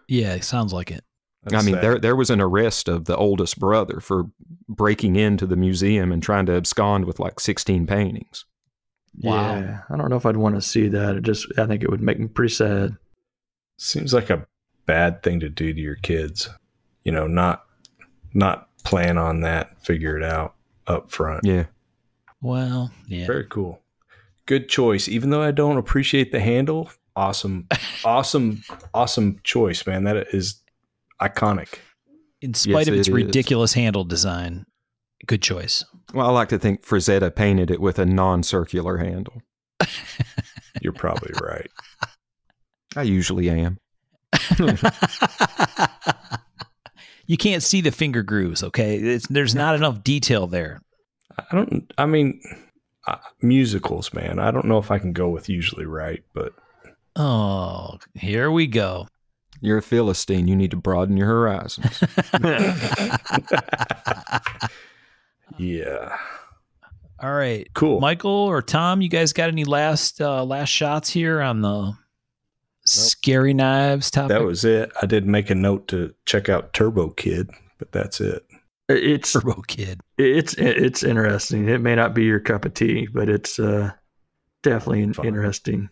Yeah, it sounds like it. That's I mean, sad. there was an arrest of the oldest brother for breaking into the museum and trying to abscond with like 16 paintings. Wow. Yeah. I don't know if I'd want to see that. I think it would make me pretty sad. Seems like a bad thing to do to your kids. You know, not plan on that, figure it out up front. Yeah. Well, yeah. Very cool. Good choice. Even though I don't appreciate the handle, awesome choice, man. That is iconic. In spite of Yes, its it is. ridiculous handle design, good choice. Well, I like to think Frazetta painted it with a non-circular handle. You're probably right. I usually am. You can't see the finger grooves, okay? There's not enough detail there. Musicals, man. I don't know if I can go with usually right, but Oh, here we go. You're a Philistine. You need to broaden your horizons. yeah. All right. Cool. Michael or Tom, you guys got any last shots here on the scary knives topic? That was it. I did make a note to check out Turbo Kid, but that's it. It's Turbo Kid. it's interesting. It may not be your cup of tea, but it's definitely Fun. interesting.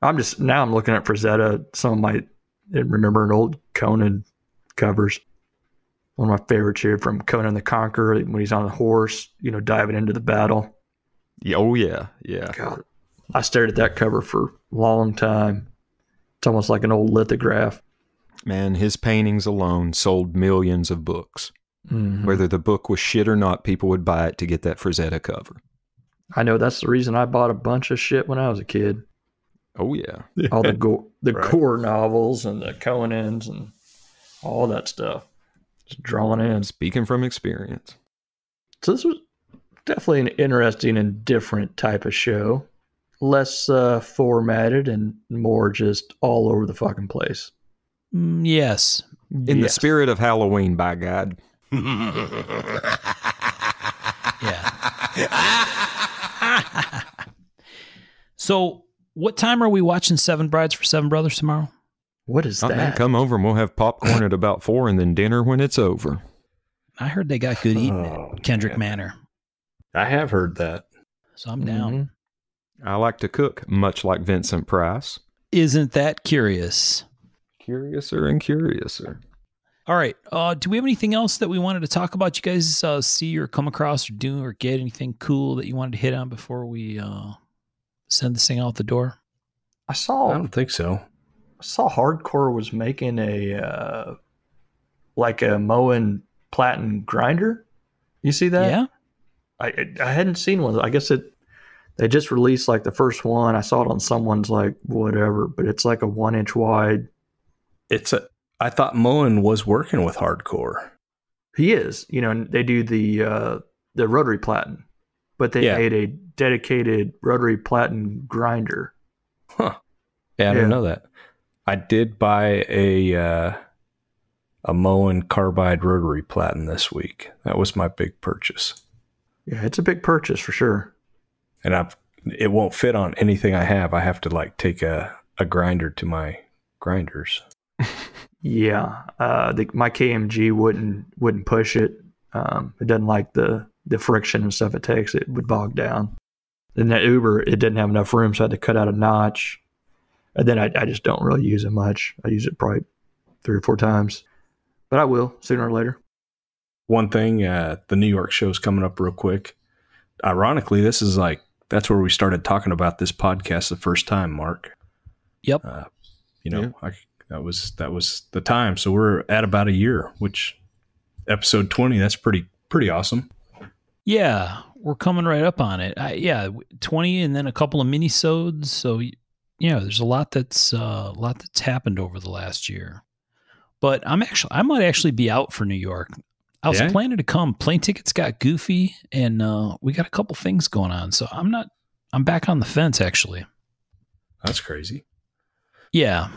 I'm looking at Frazetta. Some might remember an old Conan covers. One of my favorites here from Conan the Conqueror when he's on a horse, diving into the battle. Oh, yeah. Yeah. God, I stared at that cover for a long time. It's almost like an old lithograph. Man, his paintings alone sold millions of books. Mhm. Whether the book was shit or not, people would buy it to get that Frazetta cover. I know that's the reason I bought a bunch of shit when I was a kid. Oh, yeah. All the gore Right. novels and the Conans and all that stuff. Just drawing in. Speaking from experience. So this was definitely an interesting and different type of show. Less formatted and more just all over the fucking place. Yes. In the spirit of Halloween, by God. Yeah. So, what time are we watching Seven Brides for Seven Brothers tomorrow? What is Oh, man, that? come over and we'll have popcorn at about 4 and then dinner when it's over. I heard they got good eating Oh, at Kendrick man. Manor, I have heard that. so I'm down. Mhm. I like to cook, much like Vincent Price. Isn't that curious? Curiouser and curiouser. All right. Do we have anything else that we wanted to talk about? You guys see or come across or do or get anything cool that you wanted to hit on before we send this thing out the door? I don't think so. saw Hardcore was making a Moen platen grinder. You see that? Yeah. I hadn't seen one. I guess they just released like the first one. I saw it on someone's like whatever, but it's like a 1 inch wide. I thought Moen was working with Hardcore. He is, and they do the rotary platen, but they made a dedicated rotary platen grinder. Huh. Yeah, I didn't know that. I did buy a Moen carbide rotary platen this week. That was my big purchase. Yeah, it's a big purchase for sure. And it won't fit on anything I have. I have to like take a grinder to my grinders. Yeah, my KMG wouldn't push it. It doesn't like the friction and stuff it takes. It would bog down. Then that Uber, it didn't have enough room, so I had to cut out a notch. And then I just don't really use it much. I use it probably 3 or 4 times, but I will sooner or later. One thing, the New York show's coming up real quick. Ironically, that's where we started talking about this podcast the first time, Mark. Yep. That was the time. So we're at about a year, which episode 20, that's pretty awesome. Yeah, we're coming right up on it. 20 and then a couple of mini-sodes. So there's a lot that's happened over the last year. But I might actually be out for New York. I was planning to come. Plane tickets got goofy, and we got a couple things going on. So I'm back on the fence actually. That's crazy. Yeah.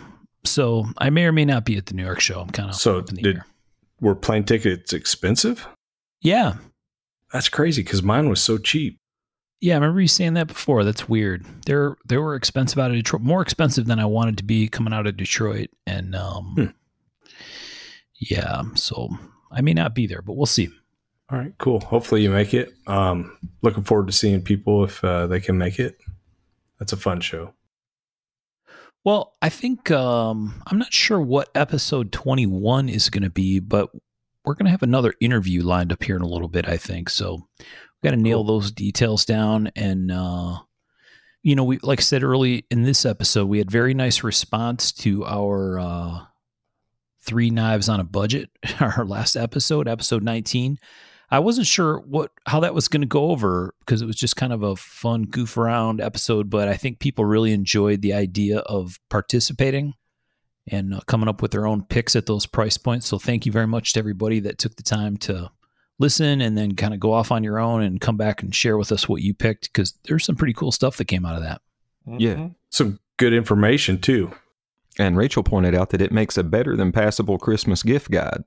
So I may or may not be at the New York show. I'm kind of up in the air. Were plane tickets expensive? Yeah. That's crazy because mine was so cheap. Yeah, I remember you saying that before. That's weird. They were expensive out of Detroit, more expensive than I wanted to be coming out of Detroit. And yeah, so I may not be there, but we'll see. All right, cool. Hopefully you make it. Looking forward to seeing people if they can make it. That's a fun show. Well, I think I'm not sure what episode 21 is going to be, but we're going to have another interview lined up here in a little bit, I think. So we've got to nail those details down. And, we, like I said early in this episode, we had very nice response to our 3 Knives on a Budget, our last episode 19. I wasn't sure how that was going to go over because it was just kind of a fun goof around episode, but I think people really enjoyed the idea of participating and coming up with their own picks at those price points. So thank you very much to everybody that took the time to listen and then kind of go off on your own and come back and share with us what you picked, because there's some pretty cool stuff that came out of that. Yeah. Some good information too. And Rachel pointed out that it makes a better than passable Christmas gift guide.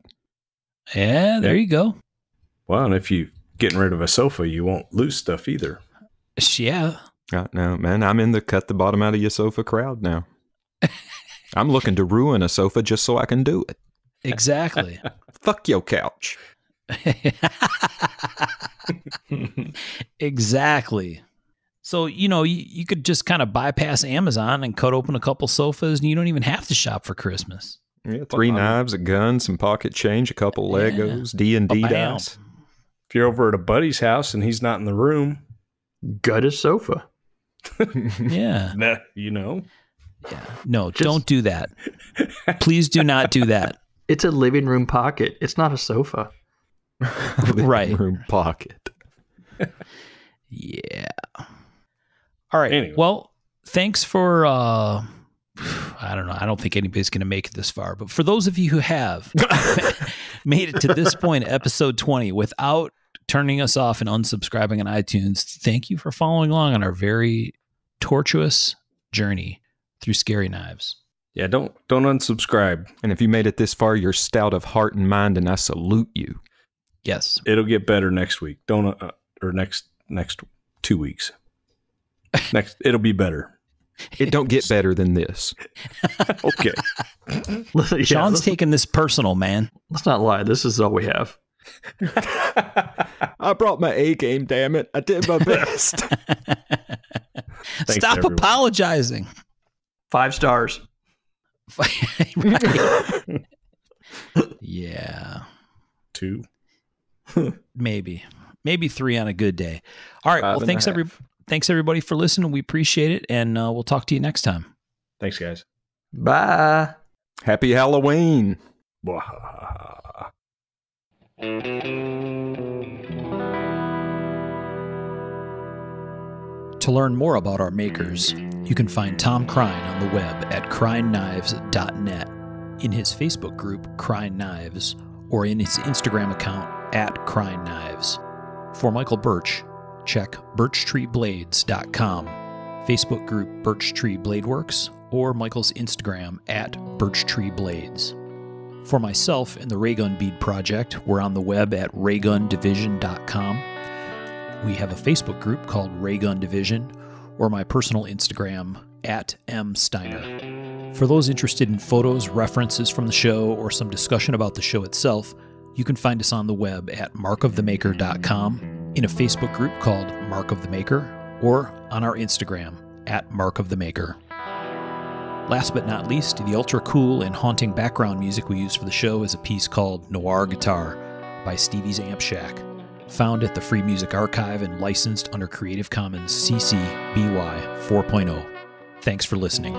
Yeah, there you go. Well, and if you're getting rid of a sofa, you won't lose stuff either. Yeah. No, man, I'm in the cut the bottom out of your sofa crowd now. I'm looking to ruin a sofa just so I can do it. Exactly. Fuck your couch. Exactly. So, you could just kind of bypass Amazon and cut open a couple sofas and you don't even have to shop for Christmas. Yeah, 3 knives, a gun, some pocket change, a couple Legos, D&D dice. If you're over at a buddy's house and he's not in the room, gut his sofa. Yeah. Yeah. No, don't do that. Please do not do that. It's a living room pocket. It's not a sofa. Right. Room pocket. Yeah. All right. Anyway. Well, thanks for, I don't know. I don't think anybody's going to make it this far, but for those of you who have made it to this point, episode 20, without turning us off and unsubscribing on iTunes, thank you for following along on our very tortuous journey through Scary Knives. Yeah, don't unsubscribe. And if you made it this far, you're stout of heart and mind, and I salute you. Yes. It'll get better next week. Or next 2 weeks. It'll be better. It don't get better than this. Okay. Sean's taking this personal, man. Let's not lie. This is all we have. I brought my A game, damn it. I did my best. Stop apologizing. 5 stars. Right. Yeah. 2. Maybe 3 on a good day. All right. 5 Well, and thanks a half. thanks everybody for listening. We appreciate it, and we'll talk to you next time. Thanks, guys. Bye. Happy Halloween. Blah. To learn more about our makers, you can find Tom Crine on the web at crineknives.net, in his Facebook group Crine Knives, or in his Instagram account at Crine Knives. For Michael Birch, check birchtreeblades.com, Facebook group Birch Tree Blade Works, or Michael's Instagram at birchtreeblades. For myself and the Raygun Bead Project, we're on the web at raygundivision.com. We have a Facebook group called Raygun Division, or my personal Instagram at msteiner. For those interested in photos, references from the show, or some discussion about the show itself, you can find us on the web at markofthemaker.com, in a Facebook group called Mark of the Maker, or on our Instagram at Mark of the Maker. Last but not least, the ultra cool and haunting background music we use for the show is a piece called Noir Guitar by Stevie's Amp Shack, found at the Free Music Archive and licensed under Creative Commons CC BY 4.0. Thanks for listening.